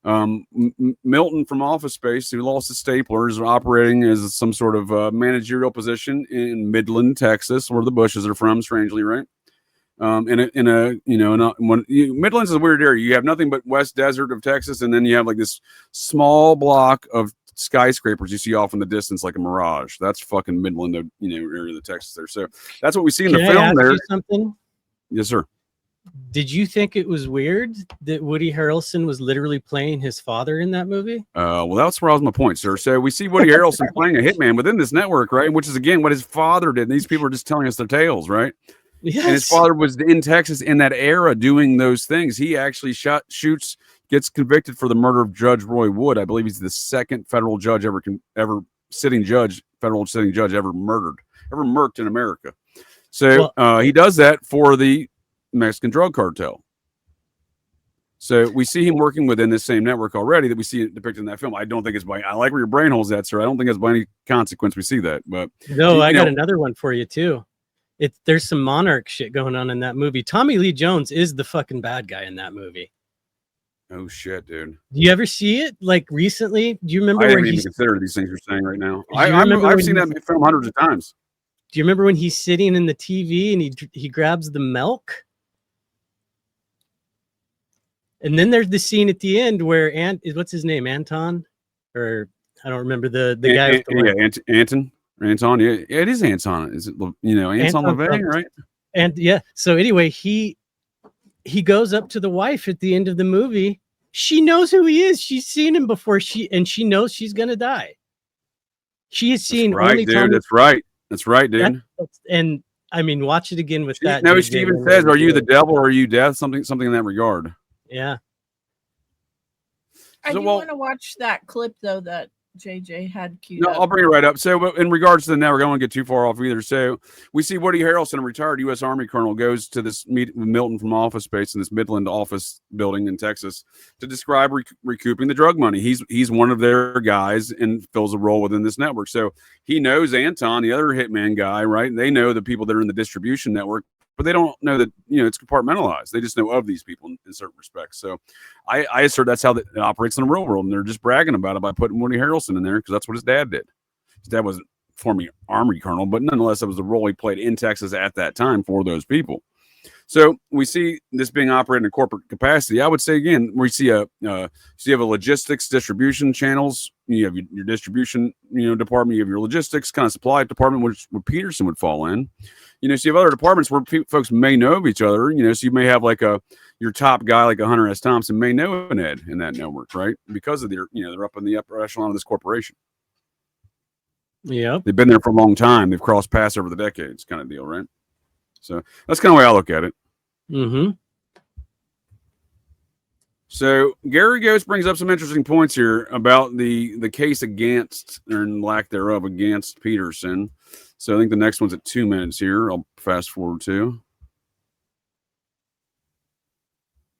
Milton from Office Space, who lost his staplers, operating as some sort of managerial position in Midland, Texas, where the Bushes are from, strangely, right? Midlands is a weird area. You have nothing but West Desert of Texas, and then you have like this small block of skyscrapers you see off in the distance, like a mirage. That's fucking Midland, area of the Texas there. So that's what we see in the film there. Something? Yes, sir. Did you think it was weird that Woody Harrelson was literally playing his father in that movie? Well, that's where I was my point, sir. So we see Woody Harrelson playing a hitman within this network, right? Which is again what his father did. And these people are just telling us their tales, right? Yes. And his father was in Texas in that era doing those things. He actually gets convicted for the murder of Judge Roy Wood. I believe he's the second federal judge ever murked in America. So he does that for the Mexican drug cartel. So we see him working within this same network already that we see it depicted in that film. I don't think it's I like where your brain hole's at, sir. I don't think it's by any consequence we see that. But no, I got another one for you too. There's some monarch shit going on in that movie. Tommy Lee Jones is the fucking bad guy in that movie. Oh shit, dude! Do you ever see it like recently? Do you remember? I didn't even consider these things you're saying right now. I've seen that film hundreds of times. Do you remember when he's sitting in the TV and he grabs the milk? And then there's the scene at the end where what's his name? Anton, or I don't remember the guy. Anton, yeah, it is Anton. Is it Anton LaVey, right? And yeah, so anyway, he goes up to the wife at the end of the movie. She knows who he is. She's seen him before. She knows she's gonna die. She has seen only dude. That's right. That's right, dude. And I mean, watch it again with that. No, she even says, "Are you the devil or are you death?" Something in that regard. Yeah. I do want to watch that clip though that JJ had queued up. I'll bring it right up. So in regards to the network, I don't want to get too far off either. So we see Woody Harrelson, a retired U.S. Army colonel, goes to this meet with Milton from Office Space in this Midland office building in Texas to describe recouping the drug money. He's one of their guys and fills a role within this network. So he knows Anton, the other hitman guy, right? And they know the people that are in the distribution network, but they don't know that, it's compartmentalized. They just know of these people in certain respects. So I assert that's how it operates in the real world. And they're just bragging about it by putting Woody Harrelson in there because that's what his dad did. His dad wasn't former Army colonel, but nonetheless, that was the role he played in Texas at that time for those people. So we see this being operated in a corporate capacity. I would say, again, we see you have a logistics distribution channels. You have your distribution, department. You have your logistics kind of supply department, which Peterson would fall in. So you have other departments where folks may know of each other. So you may have like your top guy, like a Hunter S. Thompson, may know an Ed in that network, right? Because of they're up in the upper echelon of this corporation. Yeah, they've been there for a long time. They've crossed paths over the decades, kind of deal, right? So that's kind of the way I look at it. Mm-hmm. So Garagos brings up some interesting points here about the case against, or lack thereof, against Peterson. So I think the next one's at 2 minutes here. I'll fast forward to.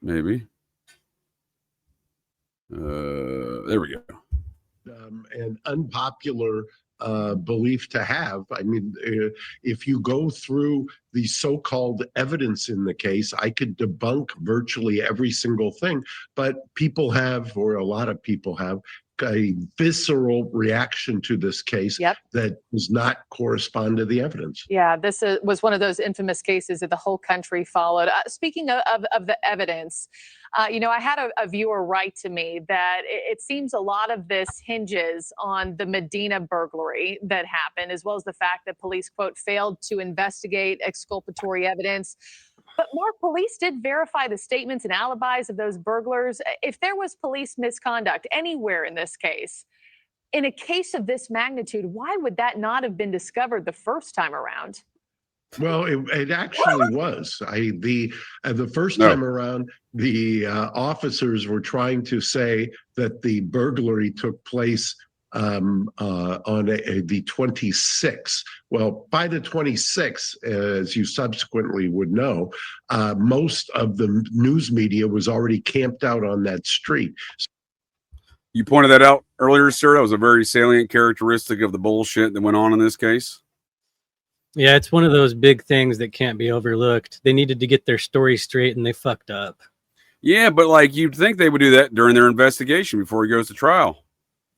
Maybe. There we go. An unpopular belief to have. I mean, if you go through the so-called evidence in the case, I could debunk virtually every single thing, but people have, or a lot of people have, a visceral reaction to this case that does not correspond to the evidence. Yeah, this was one of those infamous cases that the whole country followed. Speaking of the evidence, I had a viewer write to me that it seems a lot of this hinges on the Medina burglary that happened, as well as the fact that police, quote, failed to investigate exculpatory evidence. But more, police did verify the statements and alibis of those burglars. If there was police misconduct anywhere in this case, in a case of this magnitude, why would that not have been discovered the first time around? Well, it actually was. The first No. time around, the officers were trying to say that the burglary took place on the 26th. Well, by the 26th, as you subsequently would know, most of the news media was already camped out on that street. You pointed that out earlier, sir. That was a very salient characteristic of the bullshit that went on in this case. Yeah, it's one of those big things that can't be overlooked. They needed to get their story straight and they fucked up. Yeah, but like you'd think they would do that during their investigation before he goes to trial.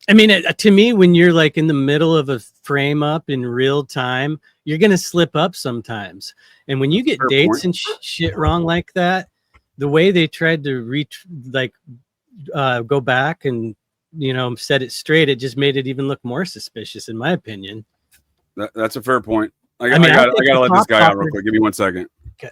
I mean, to me, when you're like in the middle of a frame up in real time, you're going to slip up sometimes. And when you get dates and shit wrong like that, the way they tried to go back and, set it straight, it just made it even look more suspicious, in my opinion. That's a fair point. I gotta let this guy out real quick. Give me 1 second. Okay.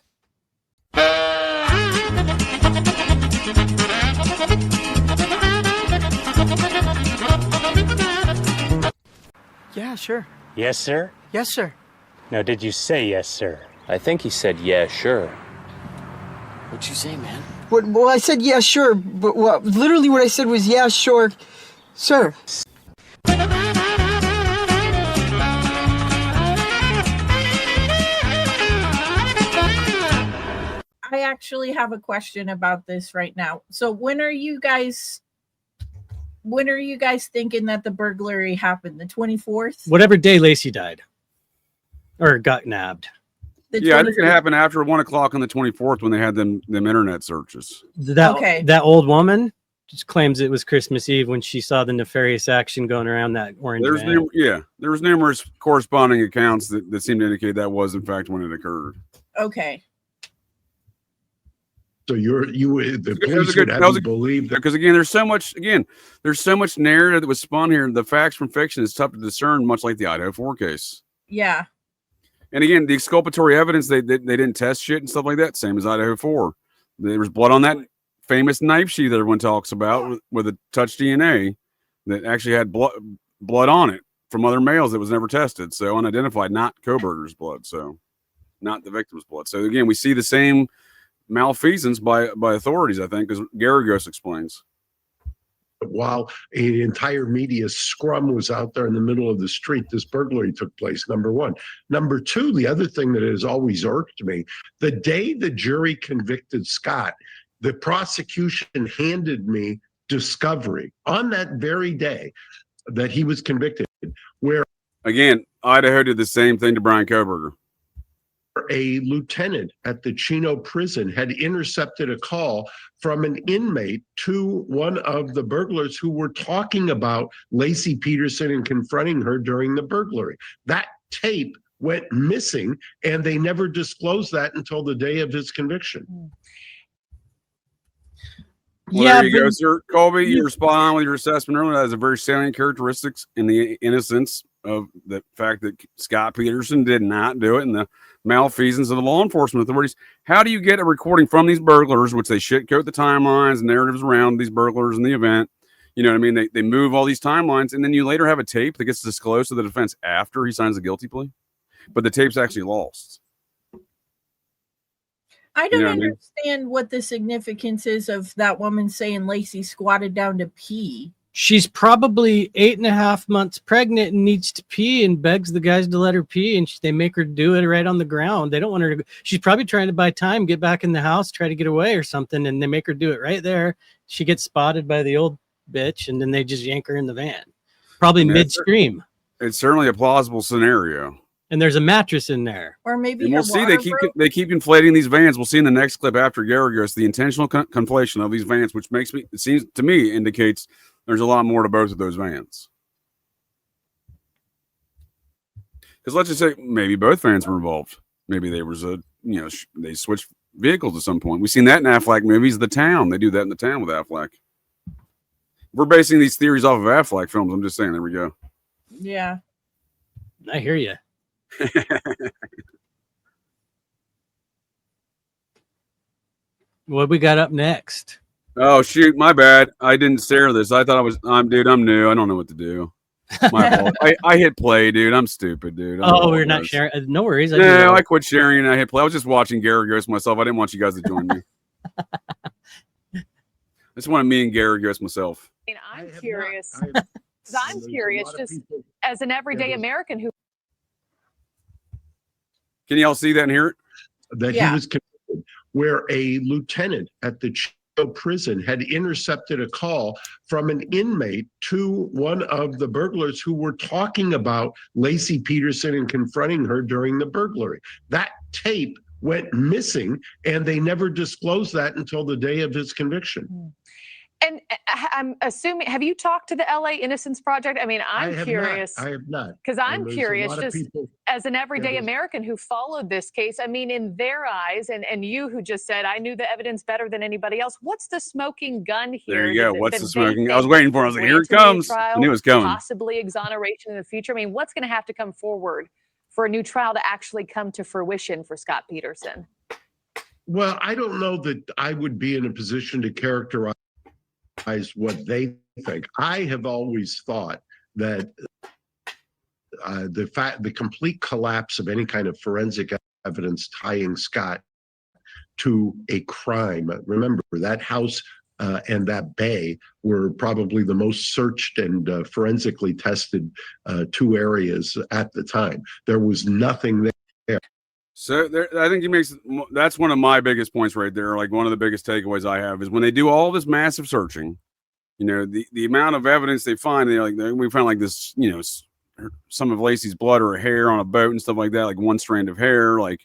Yeah, sure. Yes, sir? Yes, sir. Now, did you say yes, sir? I think he said, yeah, sure. What'd you say, man? Well, I said, yeah, sure. But literally what I said was, yeah, sure, sir. I actually have a question about this right now. So when are you guys thinking that the burglary happened? The 24th? Whatever day Laci died or got nabbed. Yeah, I think it happened after 1 o'clock on the 24th when they had them internet searches. That old woman just claims it was Christmas Eve when she saw the nefarious action going around that orange van. There was numerous corresponding accounts that seemed to indicate that was in fact when it occurred. Okay. So the police would have you believe that, because again, there's so much narrative that was spun here. The facts from fiction is tough to discern, much like the Idaho 4 case. Yeah. And again, the exculpatory evidence, they didn't test shit and stuff like that. Same as Idaho 4. There was blood on that famous knife sheath that everyone talks about with a touch DNA that actually had blood on it from other males that was never tested. So unidentified, not Kohberger's blood. So not the victim's blood. So again, we see the same malfeasance by authorities, I think, as Garagos explains. While an entire media scrum was out there in the middle of the street, this burglary took place, number one. Number two, the other thing that has always irked me, the day the jury convicted Scott, the prosecution handed me discovery on that very day that he was convicted, where again, Idaho did the same thing to Brian Kohberger. A lieutenant at the Chino prison had intercepted a call from an inmate to one of the burglars who were talking about Laci Peterson and confronting her during the burglary. That tape went missing, and they never disclosed that until the day of his conviction. Well, there you go, sir. Colby, you were spot on with your assessment earlier. That has a very salient characteristics in the innocence of the fact that Scott Peterson did not do it and the malfeasance of the law enforcement authorities. How do you get a recording from these burglars, which they shitcoat the timelines and narratives around these burglars in the event? You know what I mean? They move all these timelines, and then you later have a tape that gets disclosed to the defense after he signs a guilty plea, but the tape's actually lost. I don't understand what the significance is of that woman saying Laci squatted down to pee. She's probably 8.5 months pregnant and needs to pee and begs the guys to let her pee, and they make her do it right on the ground. They don't want her to. She's probably trying to buy time, get back in the house, try to get away or something, and they make her do it right there. She gets spotted by the old bitch, and then they just yank her in the van, probably midstream. It's certainly a plausible scenario. And there's a mattress in there. Or maybe we'll see. They keep inflating these vans. We'll see in the next clip after Garagos the intentional conflation of these vans, which seems to me indicates there's a lot more to both of those vans. Because let's just say maybe both vans were involved. Maybe there was they switched vehicles at some point. We've seen that in Affleck movies. The Town, they do that in The Town with Affleck. We're basing these theories off of Affleck films. I'm just saying. There we go. Yeah, I hear you. What we got up next? Oh shoot, my bad. I didn't share this. I thought I'm new. I don't know what to do. My fault. I hit play, dude. I'm stupid, dude. We're not sharing. No worries. No, I quit sharing and I hit play. I was just watching Garagos myself. I didn't want you guys to join me. I just wanted me and Garagos myself. I mean, I'm curious. I'm curious, just as an everyday American who. Can y'all see that and hear it? That he was convicted, where a lieutenant at the prison had intercepted a call from an inmate to one of the burglars who were talking about Laci Peterson and confronting her during the burglary. That tape went missing, and they never disclosed that until the day of his conviction. And I'm assuming, have you talked to the LA Innocence Project? I mean, I'm curious. I have not. Because I'm curious, just as an everyday American who followed this case, I mean, in their eyes, and you who just said, I knew the evidence better than anybody else. What's the smoking gun here? There you go. What's the smoking? I was waiting for it. I was like, here it comes. I knew it was coming. Possibly exoneration in the future. I mean, what's going to have to come forward for a new trial to actually come to fruition for Scott Peterson? Well, I don't know that I would be in a position to characterize what they think. I have always thought that the complete collapse of any kind of forensic evidence tying Scott to a crime. Remember, that house and that bay were probably the most searched and forensically tested two areas at the time. There was nothing there. So I think that's one of my biggest points right there. Like one of the biggest takeaways I have is when they do all this massive searching, you know, the amount of evidence they find, we found like this, you know, some of Laci's blood or hair on a boat and stuff like that, like one strand of hair, like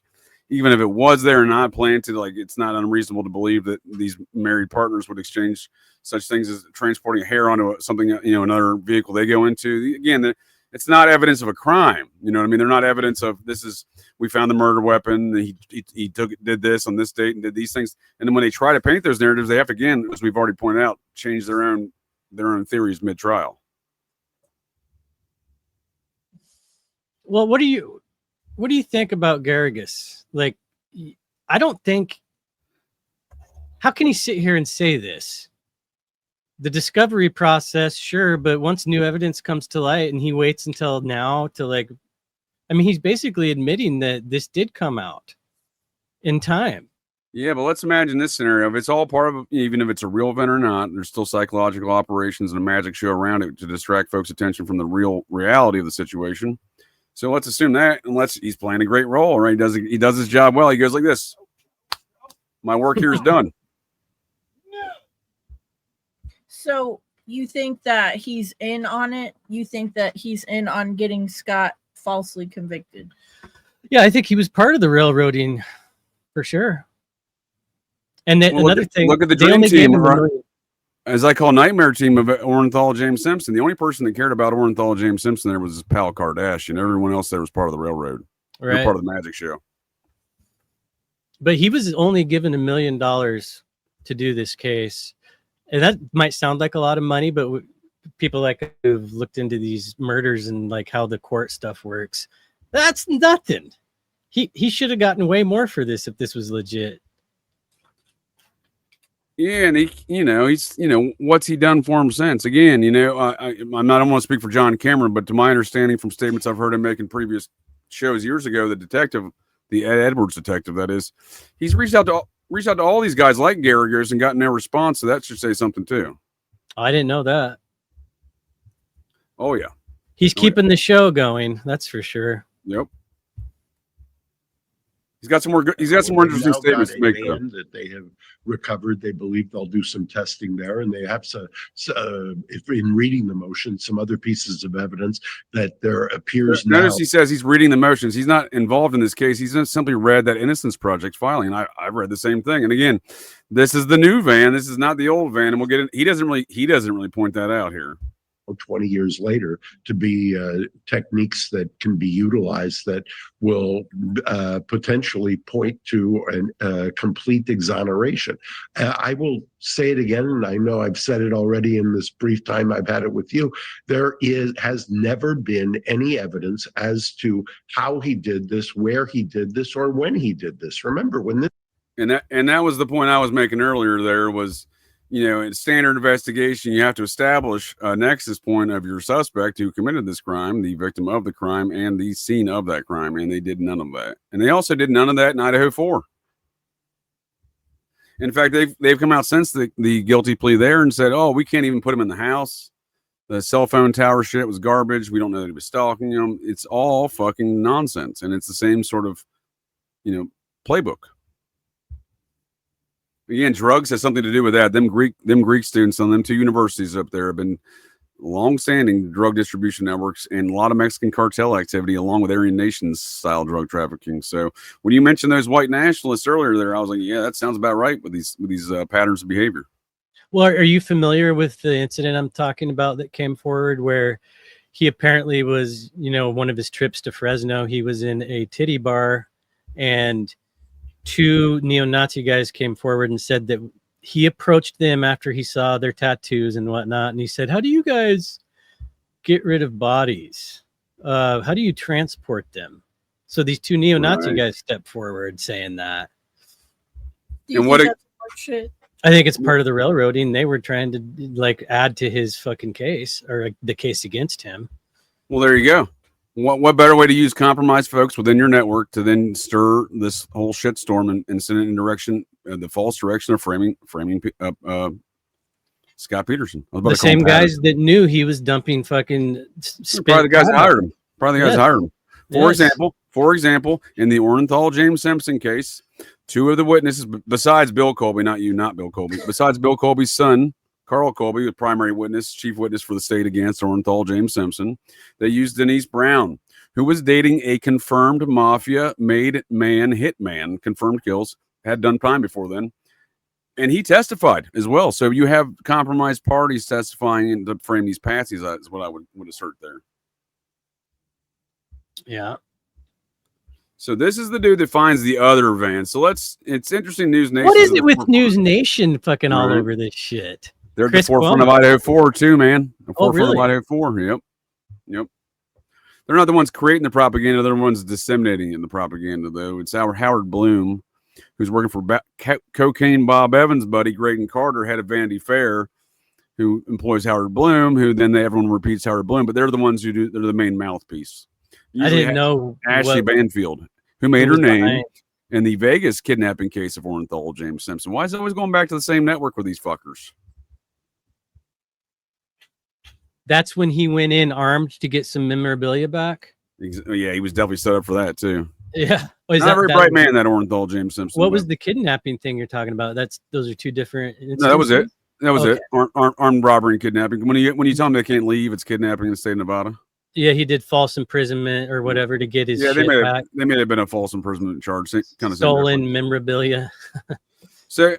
even if it was there and not planted, like it's not unreasonable to believe that these married partners would exchange such things as transporting hair onto something, you know, another vehicle they go into. Again, it's not evidence of a crime. You know what I mean? They're not evidence of we found the murder weapon. He did this on this date and did these things. And then when they try to paint those narratives, they have to, again, as we've already pointed out, change their own theories mid-trial. Well, what do you think about Garagos? Like, I don't think, how can he sit here and say this? The discovery process, sure, but once new evidence comes to light and he waits until now to he's basically admitting that this did come out in time. Yeah, but let's imagine this scenario. If it's all part of, even if it's a real event or not, there's still psychological operations and a magic show around it to distract folks' attention from the real reality of the situation. So let's assume that, and he's playing a great role, right? He does his job well. He goes like this: "My work here is done." So you think that he's in on it? You think that he's in on getting Scott falsely convicted? Yeah, I think he was part of the railroading for sure. And then another thing, look at the dream team, as I call nightmare team of Orenthal James Simpson. The only person that cared about Orenthal James Simpson there was his pal Kardashian. Everyone else there was part of the railroad, right? Part of the magic show. But he was only given $1 million to do this case. And that might sound like a lot of money, but people like who've looked into these murders and like how the court stuff works, that's nothing. He should have gotten way more for this if this was legit. Yeah, and he's what's he done for him since? Again, I don't want to speak for John Cameron, but to my understanding from statements I've heard him make in previous shows years ago, the Ed Edwards detective, that is, he's reached out to all these guys like Garagos and gotten no response. So that should say something too. I didn't know that. Oh yeah, he's keeping the show going. That's for sure. Yep. He's got some more interesting statements to make. That they have recovered. They believe they'll do some testing there, and they have if in reading the motion, some other pieces of evidence that there appears now. Notice he says he's reading the motions. He's not involved in this case. He's just simply read that Innocence Project filing, and I've read the same thing. And again, this is the new van. This is not the old van, and we'll get it. He doesn't really point that out here. 20 years later to be techniques that can be utilized that will potentially point to a complete exoneration. I will say it again, and I know I've said it already in this brief time I've had it with you. There has never been any evidence as to how he did this, where he did this, or when he did this. Remember when this. And that was the point I was making earlier. There was, in standard investigation, you have to establish a nexus point of your suspect who committed this crime, the victim of the crime, and the scene of that crime. And they did none of that. And they also did none of that in Idaho 4. In fact, they've come out since the guilty plea there and said, oh, we can't even put him in the house. The cell phone tower shit was garbage. We don't know that he was stalking him. It's all fucking nonsense. And it's the same sort of, playbook. Again, drugs has something to do with that. Them Greek students on them two universities up there have been long-standing drug distribution networks and a lot of Mexican cartel activity along with Aryan Nation style drug trafficking. So when you mentioned those white nationalists earlier there, I was like, yeah, that sounds about right with these patterns of behavior. Well, are you familiar with the incident I'm talking about that came forward where he apparently was, one of his trips to Fresno, he was in a titty bar and two neo-Nazi guys came forward and said that he approached them after he saw their tattoos and whatnot. And he said, how do you guys get rid of bodies? How do you transport them? So these two neo-Nazi guys stepped forward saying that. And what shit? I think it's part of the railroading. They were trying to add to his fucking case or the case against him. Well, there you go. What better way to use compromised folks within your network to then stir this whole shitstorm and send it in the false direction of framing Scott Peterson. The same guys that knew he was dumping fucking probably the guys that hired him. For example, in the Orenthal James Simpson case, two of the witnesses, besides Bill Colby, not Bill Colby, besides Bill Colby's son, Carl Colby, the primary witness, chief witness for the state against Orenthal James Simpson, they used Denise Brown, who was dating a confirmed mafia made man hitman, confirmed kills, had done time before then. And he testified as well. So you have compromised parties testifying to frame these patsies. That's what I would assert there. Yeah. So this is the dude that finds the other van. So it's interesting. News Nation. What is it with News Nation fucking all over this shit? They're at the forefront of Idaho 4 too, man. The forefront really? of Idaho 4. Yep. They're not the ones creating the propaganda. They're the ones disseminating the propaganda, though. It's our Howard Bloom, who's working for Cocaine Bob Evans' buddy, Graydon Carter, head of Vanity Fair, who employs Howard Bloom, who then everyone repeats Howard Bloom, but they're the ones who they're the main mouthpiece. Usually I didn't know Ashley Banfield, who made her name in the Vegas kidnapping case of Orenthal James Simpson. Why is it always going back to the same network with these fuckers? That's when he went in armed to get some memorabilia back. Yeah, he was definitely set up for that too. Yeah, not a very bright man, that Orenthal James Simpson. What was the kidnapping thing you're talking about? Those are two different incidents. No, that was it. That was it. Armed robbery and kidnapping. When you tell them they can't leave, it's kidnapping in the state of Nevada. Yeah, he did false imprisonment or whatever to get his shit back. They may have been a false imprisonment charge. Kind of stolen memorabilia. So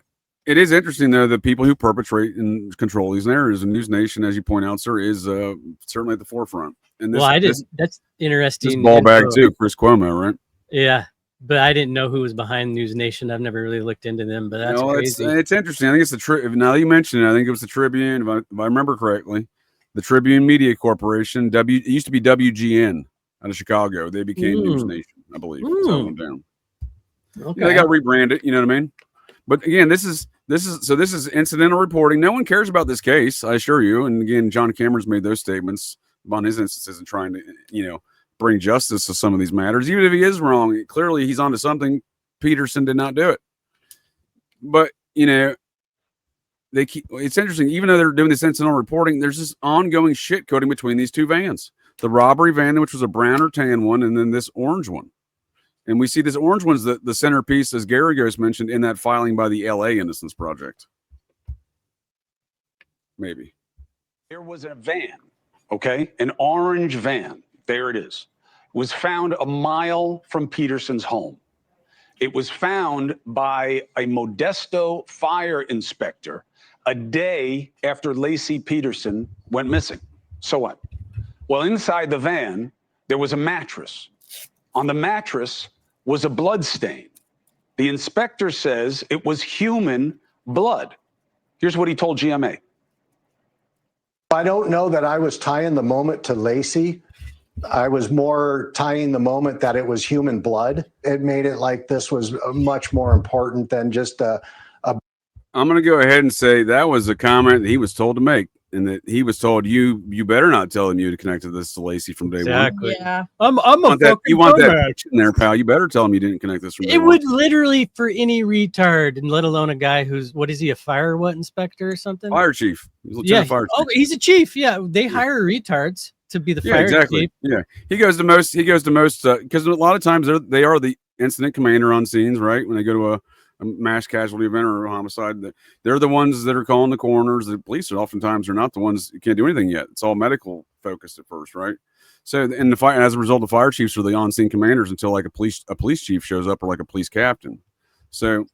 it is interesting, though, that people who perpetrate and control these narratives, and News Nation, as you point out, sir, is certainly at the forefront. And that's interesting. This ball bag too, Chris Cuomo, right? Yeah, but I didn't know who was behind News Nation. I've never really looked into them, but that's crazy. It's interesting. I think it's now that you mention it, I think it was the Tribune, if I remember correctly, the Tribune Media Corporation. It used to be WGN out of Chicago. They became News Nation, I believe. Down. Okay. Yeah, they got rebranded. You know what I mean? But again, this is incidental reporting. No one cares about this case, I assure you. And again, John Cameron's made those statements on his instances and trying to, bring justice to some of these matters. Even if he is wrong, clearly he's onto something. Peterson did not do it. But, it's interesting. Even though they're doing this incidental reporting, there's this ongoing shit coding between these two vans. The robbery van, which was a brown or tan one, and then this orange one. And we see this orange one's the centerpiece, as Garagos mentioned, in that filing by the LA Innocence Project. Maybe. There was a van, okay? An orange van. There it is. It was found a mile from Peterson's home. It was found by a Modesto fire inspector a day after Laci Peterson went missing. So what? Well, inside the van, there was a mattress. On the mattress was a blood stain. The inspector says it was human blood. Here's what he told GMA. I don't know that I was tying the moment to Laci. I was more tying the moment that it was human blood. It made it like this was much more important than just a I'm going to go ahead and say that was a comment that he was told to make, and that he was told you better not tell him you to connect to this to Laci from day Exactly. one. Yeah. I'm You want that bitch in there, pal. You better tell him you didn't connect this from day It one. would literally for any retard, and let alone a guy who's what is he, a fire inspector or something? Fire chief. He's lieutenant fire chief. Oh, he's a chief. Yeah, they hire retards to be the fire exactly. chief. Yeah, he goes to most because a lot of times they are the incident commander on scenes, right? When they go to a mass casualty event or a homicide, they're the ones that are calling the coroners. The police are oftentimes are not the ones who can't do anything yet. It's all medical focused at first, right? So, and the fire, as a result, the fire chiefs are the on-scene commanders until like a police chief shows up or like a police captain. So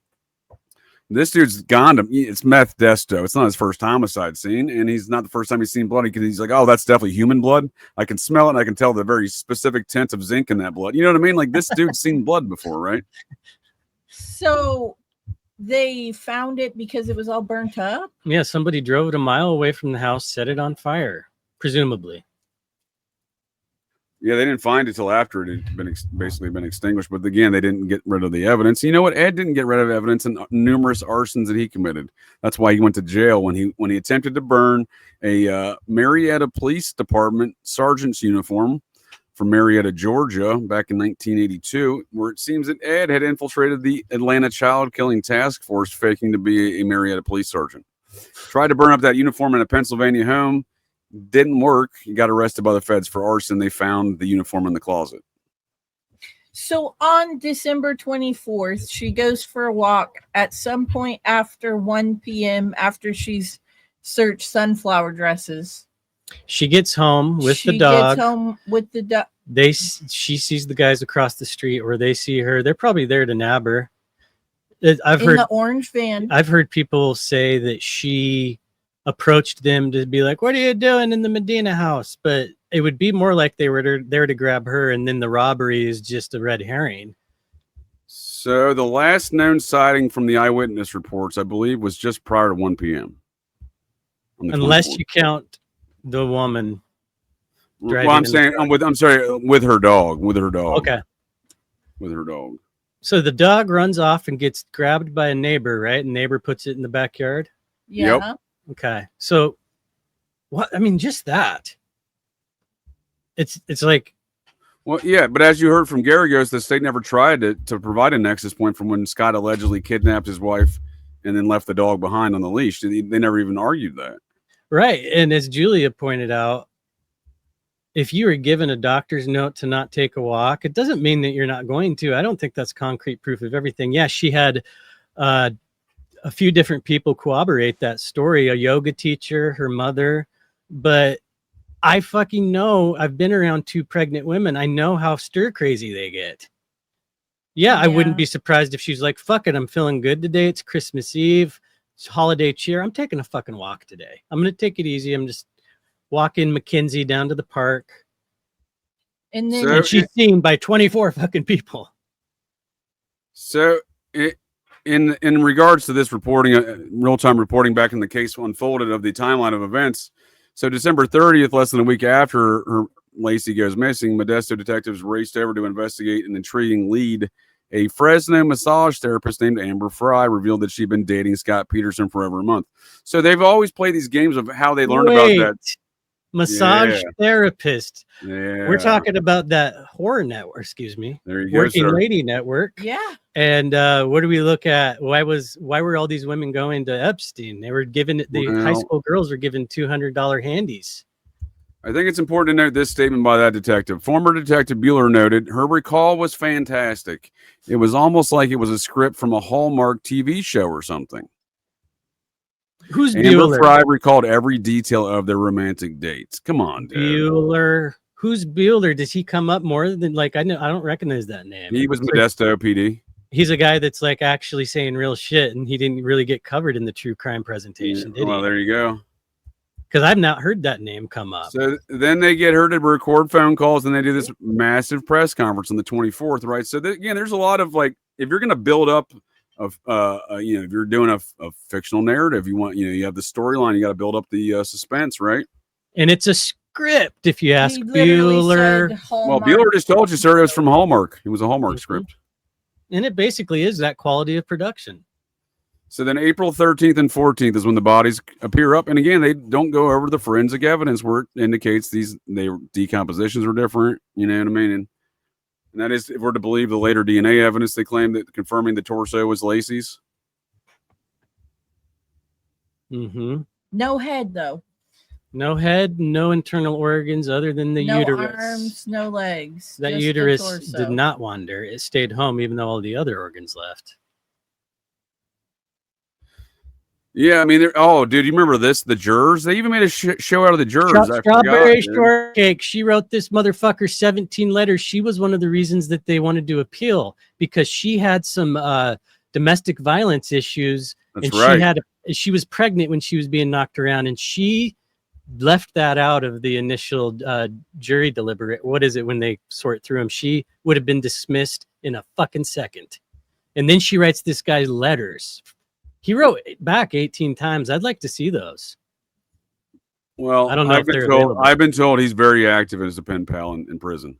this dude's gone to, it's meth desto. It's not his first homicide scene, and he's not the first time he's seen blood. He's like, oh, that's definitely human blood. I can smell it, and I can tell the very specific tint of zinc in that blood. You know what I mean? Like, this dude's seen blood before, right? So they found it because it was all burnt up? Yeah, somebody drove it a mile away from the house, set it on fire, presumably. Yeah, they didn't find it till after it had been basically been extinguished. But again, they didn't get rid of the evidence. You know what? Ed didn't get rid of evidence in numerous arsons that he committed. That's why he went to jail when he attempted to burn a Marietta Police Department sergeant's uniform from Marietta, Georgia, back in 1982, where it seems that Ed had infiltrated the Atlanta Child Killing Task Force, faking to be a Marietta police sergeant. Tried to burn up that uniform in a Pennsylvania home. Didn't work. He got arrested by the feds for arson. They found the uniform in the closet. So on December 24th, she goes for a walk at some point after 1 p.m. after she's searched sunflower dresses. She gets home with the dog. She sees the guys across the street, or they see her. They're probably there to nab her. I've heard the orange van. I've heard people say that she approached them to be like, what are you doing in the Medina house? But it would be more like they were there to grab her, and then the robbery is just a red herring. So the last known sighting from the eyewitness reports, I believe, was just prior to 1 p.m. Unless you count the woman. Well, I'm saying with her dog. Okay. With her dog. So the dog runs off and gets grabbed by a neighbor, right? And neighbor puts it in the backyard. Yeah. Yep. Okay. So what? I mean, just that. It's like. Well, yeah, but as you heard from Garagos, the state never tried to provide a nexus point from when Scott allegedly kidnapped his wife and then left the dog behind on the leash. They never even argued that. Right. And as Julia pointed out, if you were given a doctor's note to not take a walk, it doesn't mean that you're not going to. I don't think that's concrete proof of everything. Yeah, she had a few different people corroborate that story, a yoga teacher, her mother, but I fucking know, I've been around 2 pregnant women. I know how stir crazy they get. Yeah, I wouldn't be surprised if she's like, fuck it, I'm feeling good today. It's Christmas Eve. It's holiday cheer. I'm taking a fucking walk today. I'm going to take it easy. I'm just walking Mackenzie down to the park. And then she's seen by 24 fucking people. So in regards to this reporting, real-time reporting back in the case unfolded of the timeline of events. So December 30th, less than a week after Laci goes missing, Modesto detectives raced over to investigate an intriguing lead. A Fresno massage therapist named Amber Frey revealed that she'd been dating Scott Peterson for over a month. So they've always played these games of how they learned about that. Massage therapist. Yeah. We're talking about that horror network, excuse me. There you go, Working sir. Lady Network. Yeah. And what do we look at? Why were all these women going to Epstein? They were given high school girls were given $200 handies. I think it's important to note this statement by that detective. Former Detective Bueller noted her recall was fantastic. It was almost like it was a script from a Hallmark TV show or something. Who's Amber Bueller? Frey recalled every detail of their romantic dates. Come on, dude. Bueller. Who's Bueller? Does he come up more than I don't recognize that name. He was Modesto PD. He's a guy that's like actually saying real shit, and he didn't really get covered in the true crime presentation, did he? Well, there you go. Because I've not heard that name come up. So then they get her to record phone calls, and they do this massive press conference on the 24th, right? So again, there's a lot of like, if you're going to build up of, if you're doing a fictional narrative, you have the storyline, you got to build up the suspense, right? And it's a script, if you ask Bueller. Well, Bueller just told you, sir, it was from Hallmark. It was a Hallmark script. And it basically is that quality of production. So then April 13th and 14th is when the bodies appear up. And again, they don't go over the forensic evidence where it indicates their decompositions are different. You know what I mean? And that is, if we're to believe the later DNA evidence, they claim that confirming the torso was Laci's. Mm-hmm. No head, though. No head, no internal organs other than the no uterus. No arms, no legs. That just uterus did not wander. It stayed home even though all the other organs left. Yeah, I mean, dude, you remember this? The jurors, they even made a show out of the jurors. Strawberry shortcake. She wrote this motherfucker 17 letters. She was one of the reasons that they wanted to appeal because she had some domestic violence issues. That's and right. She was pregnant when she was being knocked around, and she left that out of the initial jury deliberate. What is it when they sort through them? She would have been dismissed in a fucking second. And then she writes this guy's letters. He wrote back 18 times. I'd like to see those. Well, I don't know if they're available. I've been told he's very active as a pen pal in prison.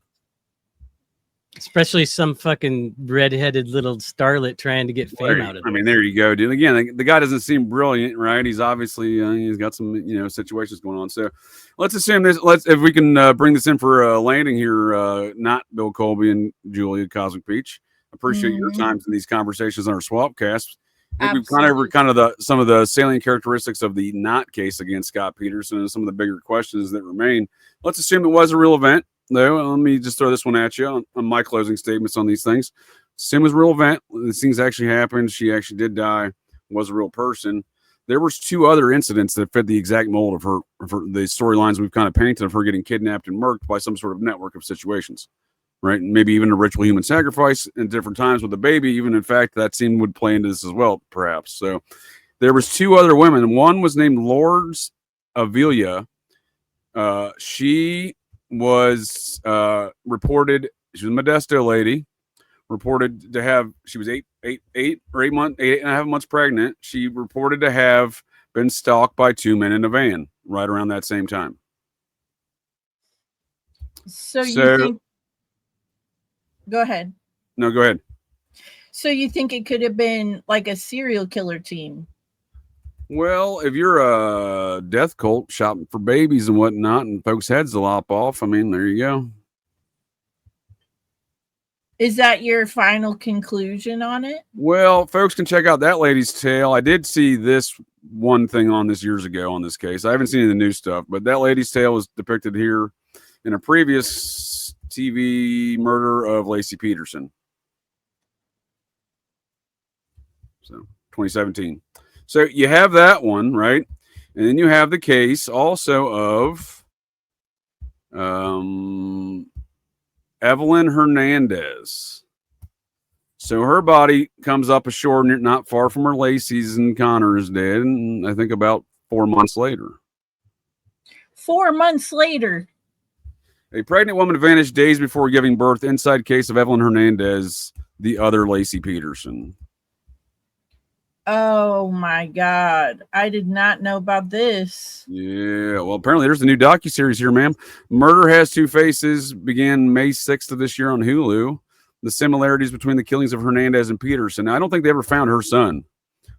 Especially some fucking redheaded little starlet trying to get fame out of it. I mean, there you go, dude. Again, the guy doesn't seem brilliant, right? He's obviously he's got some situations going on. So let's assume this. If we can bring this in for a landing here. Not Bill Colby and Julia Cosmic Peach. Appreciate your times in these conversations on our Swapcast. I think we've kind of some of the salient characteristics of the not case against Scott Peterson and some of the bigger questions that remain. Let's assume it was a real event, though. Let me just throw this one at you on my closing statements on these things. Assume it was a real event. These things actually happened. She actually did die. Was a real person. There was 2 other incidents that fit the exact mold of her the storylines we've kind of painted of her getting kidnapped and murked by some sort of network of situations. Right, and maybe even a ritual human sacrifice in different times with the baby. Even in fact, that scene would play into this as well, perhaps. So there was 2 other women. One was named Lourdes Avila. She was reported. She was a Modesto lady. Reported to have. She was 8.5 months pregnant. She reported to have been stalked by 2 men in a van right around that same time. So you think? Go ahead. No, go ahead. So you think it could have been like a serial killer team? Well, if you're a death cult shopping for babies and whatnot and folks' heads to lop off, I mean, there you go. Is that your final conclusion on it? Well, folks can check out that lady's tale. I did see this one thing on this years ago on this case. I haven't seen any of the new stuff, but that lady's tale was depicted here in a previous TV murder of Laci Peterson. So 2017. So you have that one, right? And then you have the case also of Evelyn Hernandez. So her body comes up ashore not far from where Laci's and Connor's dead, and I think about 4 months later. 4 months later. A pregnant woman vanished days before giving birth. Inside case of Evelyn Hernandez, the other Laci Peterson. Oh my God. I did not know about this. Yeah. Well, apparently there's a new docuseries here, ma'am. Murder Has Two Faces began May 6th of this year on Hulu. The similarities between the killings of Hernandez and Peterson. Now, I don't think they ever found her son.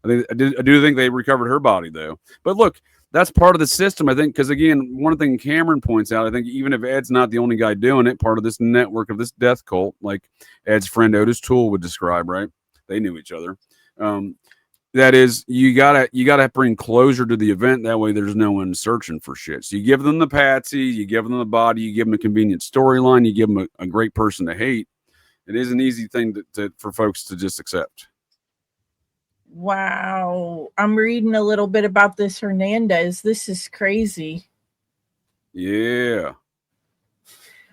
I do think they recovered her body, though. But look, that's part of the system, I think, because, again, one thing Cameron points out, I think even if Ed's not the only guy doing it, part of this network of this death cult, like Ed's friend Otis Toole would describe, right? They knew each other. That is, you gotta bring closure to the event. That way there's no one searching for shit. So you give them the patsy, you give them the body, you give them a convenient storyline, you give them a great person to hate. It is an easy thing for folks to just accept. Wow. I'm reading a little bit about this Hernandez. This is crazy. Yeah.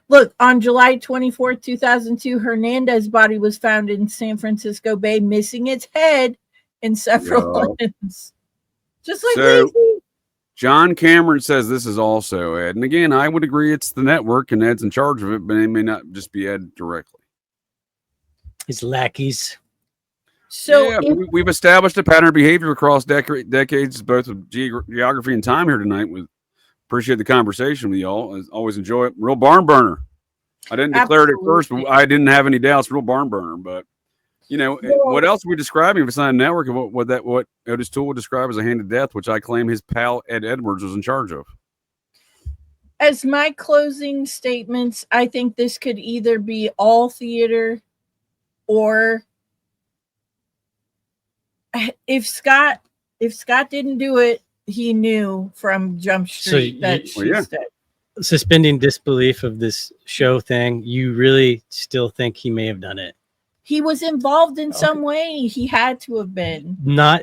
Look, on July 24th, 2002, Hernandez's body was found in San Francisco Bay, missing its head and several limbs. Just like Laci. John Cameron says this is also Ed. And again, I would agree it's the network and Ed's in charge of it, but it may not just be Ed directly. His lackeys. So yeah, we've established a pattern of behavior across decades, both of geography and time here tonight. We appreciate the conversation with y'all. As always, enjoy it. Real barn burner. I didn't declare it at first, but I didn't have any doubts. Real barn burner, but What else are we describing if it's not a network of what Otis Toole would describe as a hand of death, which I claim his pal Ed Edwards was in charge of. As my closing statements, I think this could either be all theater, or if Scott didn't do it, he knew from Jump Street she's dead. Suspending disbelief of this show thing, you really still think he may have done it? He was involved in some way. He had to have been. Not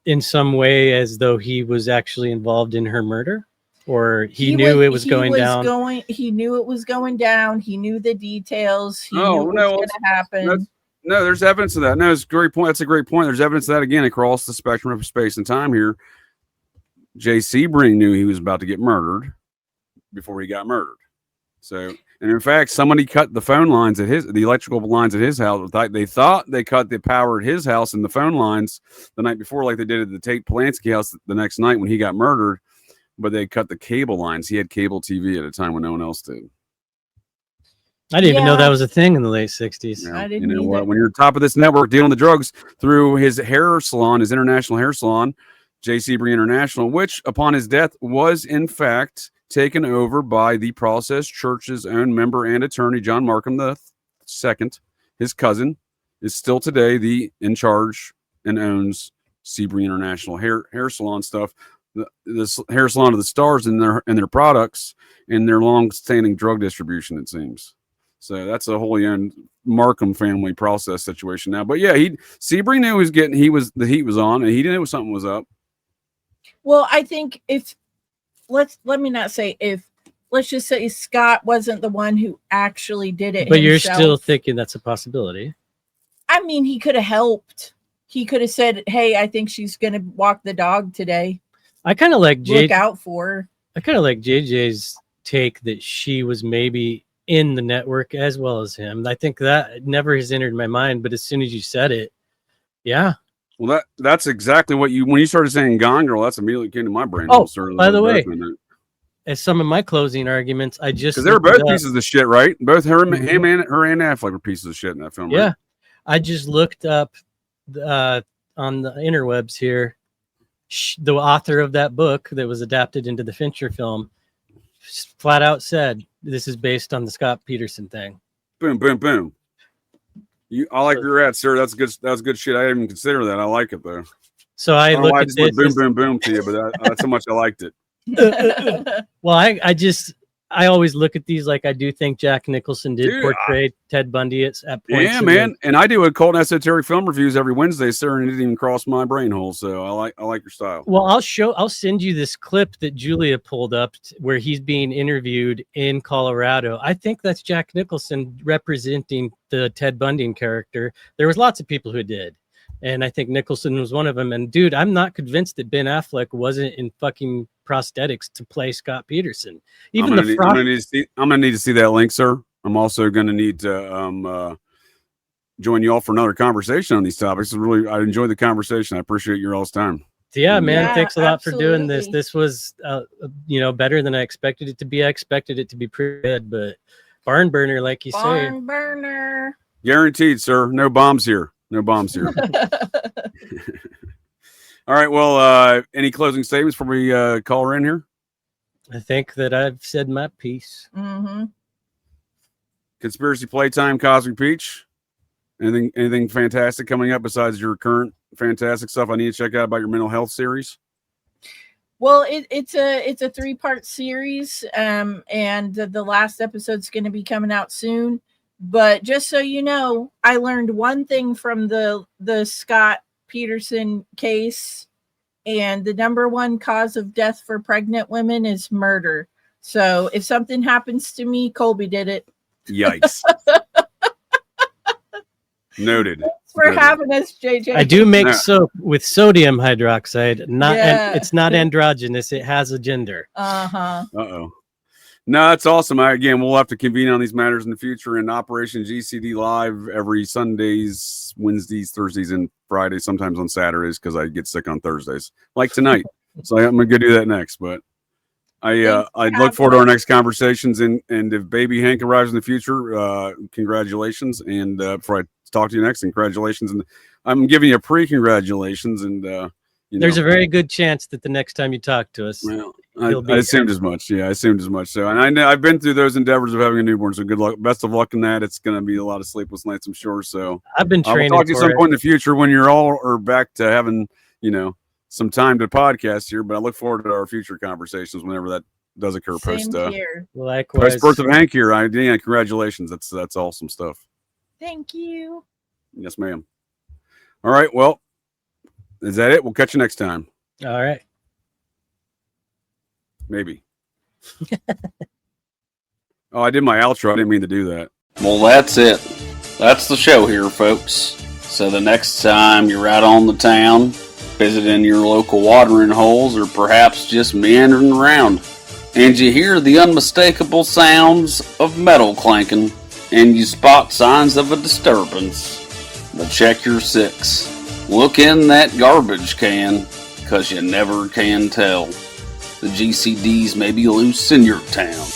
in some way as though he was actually involved in her murder, or he knew it was going down. He knew it was going down. He knew the details. He knew what was going to happen. No, there's evidence of that. No, it's a great point. That's a great point. There's evidence of that again across the spectrum of space and time here. Jay Sebring knew he was about to get murdered before he got murdered. So, and in fact, somebody cut the phone lines the electrical lines at his house. They thought they cut the power at his house and the phone lines the night before, like they did at the Tate Polanski house the next night when he got murdered. But they cut the cable lines. He had cable TV at a time when no one else did. I didn't even know that was a thing in the late 60s. I didn't know what? When you're top of this network dealing the drugs through his hair salon, his international hair salon, J. Sebring International, which upon his death was in fact taken over by the Process Church's own member and attorney, John Markham II. His cousin is still today in charge and owns Sebring International hair salon stuff. This hair salon of the stars in their products and their long-standing drug distribution, it seems. So that's a wholly owned Markham family Process situation now. But yeah, Sebring knew the heat was on, and he didn't know something was up. Well, I think let's just say Scott wasn't the one who actually did it. But himself. You're still thinking that's a possibility. I mean, he could have helped. He could have said, "Hey, I think she's going to walk the dog today. I kind of like look out for her." I kind of like JJ's take that she was maybe in the network as well as him. I think that never has entered my mind, but as soon as you said it, yeah. Well, that's exactly what when you started saying Gone Girl, that's immediately came to my brain. Oh, by the way, as some of my closing arguments, because they were both pieces of shit, right? Both her and Affleck were pieces of shit in that film. Yeah, right? I just looked up on the interwebs here. The author of that book that was adapted into the Fincher film flat out said this is based on the Scott Peterson thing. Boom, boom, boom. I like where you're at, sir. That's good. That's good shit. I didn't even consider that. I like it though. So I look at this. Boom, boom, boom to you, but that's how much I liked it. Well, I always look at these like I do think Jack Nicholson did portray Ted Bundy at points. Yeah, man. And I do Occult and Esoteric film reviews every Wednesday, sir, and it didn't even cross my brain hole. So I like your style. Well, I'll send you this clip that Julia pulled up where he's being interviewed in Colorado. I think that's Jack Nicholson representing the Ted Bundy character. There was lots of people who did. And I think Nicholson was one of them. And dude, I'm not convinced that Ben Affleck wasn't in fucking prosthetics to play Scott Peterson. I'm gonna need to see that link, sir. I'm also gonna need to join you all for another conversation on these topics. I enjoyed the conversation. I appreciate your all's time. Yeah, man. Yeah, thanks a lot for doing this. This was better than I expected it to be. I expected it to be pretty good, but barn burner, like you say. Barn burner. Guaranteed, sir. No bombs here. No bombs here. All right. Well, any closing statements before we call her in here? I think that I've said my piece. Mm-hmm. Conspiracy Playtime, Cosmic Peach. Anything fantastic coming up besides your current fantastic stuff I need to check out about your mental health series? Well, it's a 3-part series, and the last episode's going to be coming out soon. But just so you know, I learned one thing from the Scott Peterson case, and the number one cause of death for pregnant women is murder. So if something happens to me, Colby did it. Yikes. Noted. Thanks for having us, JJ. I do make soap with sodium hydroxide. It's not androgynous. It has a gender. Uh-oh. No, that's awesome. We'll have to convene on these matters in the future. And Operation GCD Live every Sundays, Wednesdays, Thursdays, and Fridays, sometimes on Saturdays because I get sick on Thursdays, like tonight. So I'm going to go do that next. But I look forward to our next conversations, and if baby Hank arrives in the future, congratulations. And before I talk to you next, congratulations. And I'm giving you a pre-congratulations. And there's a very good chance that the next time you talk to us, well, I assumed as much. Yeah, I assumed as much. So, and I know I've been through those endeavors of having a newborn. So good luck, best of luck in that. It's going to be a lot of sleepless nights, I'm sure. So I've been training. I'll talk to you some point in the future when you're all are back to having, some time to podcast here. But I look forward to our future conversations whenever that does occur. Same here. Likewise. Post birth of Hank here. Congratulations. That's awesome stuff. Thank you. Yes, ma'am. All right. Well, is that it? We'll catch you next time. All right. Maybe. Oh, I did my outro. I didn't mean to do that. Well, that's it. That's the show here, folks. So the next time you're out on the town, visiting your local watering holes, or perhaps just meandering around, and you hear the unmistakable sounds of metal clanking, and you spot signs of a disturbance, well, check your six. Look in that garbage can, 'cause you never can tell. The GCDs may be loose in your town.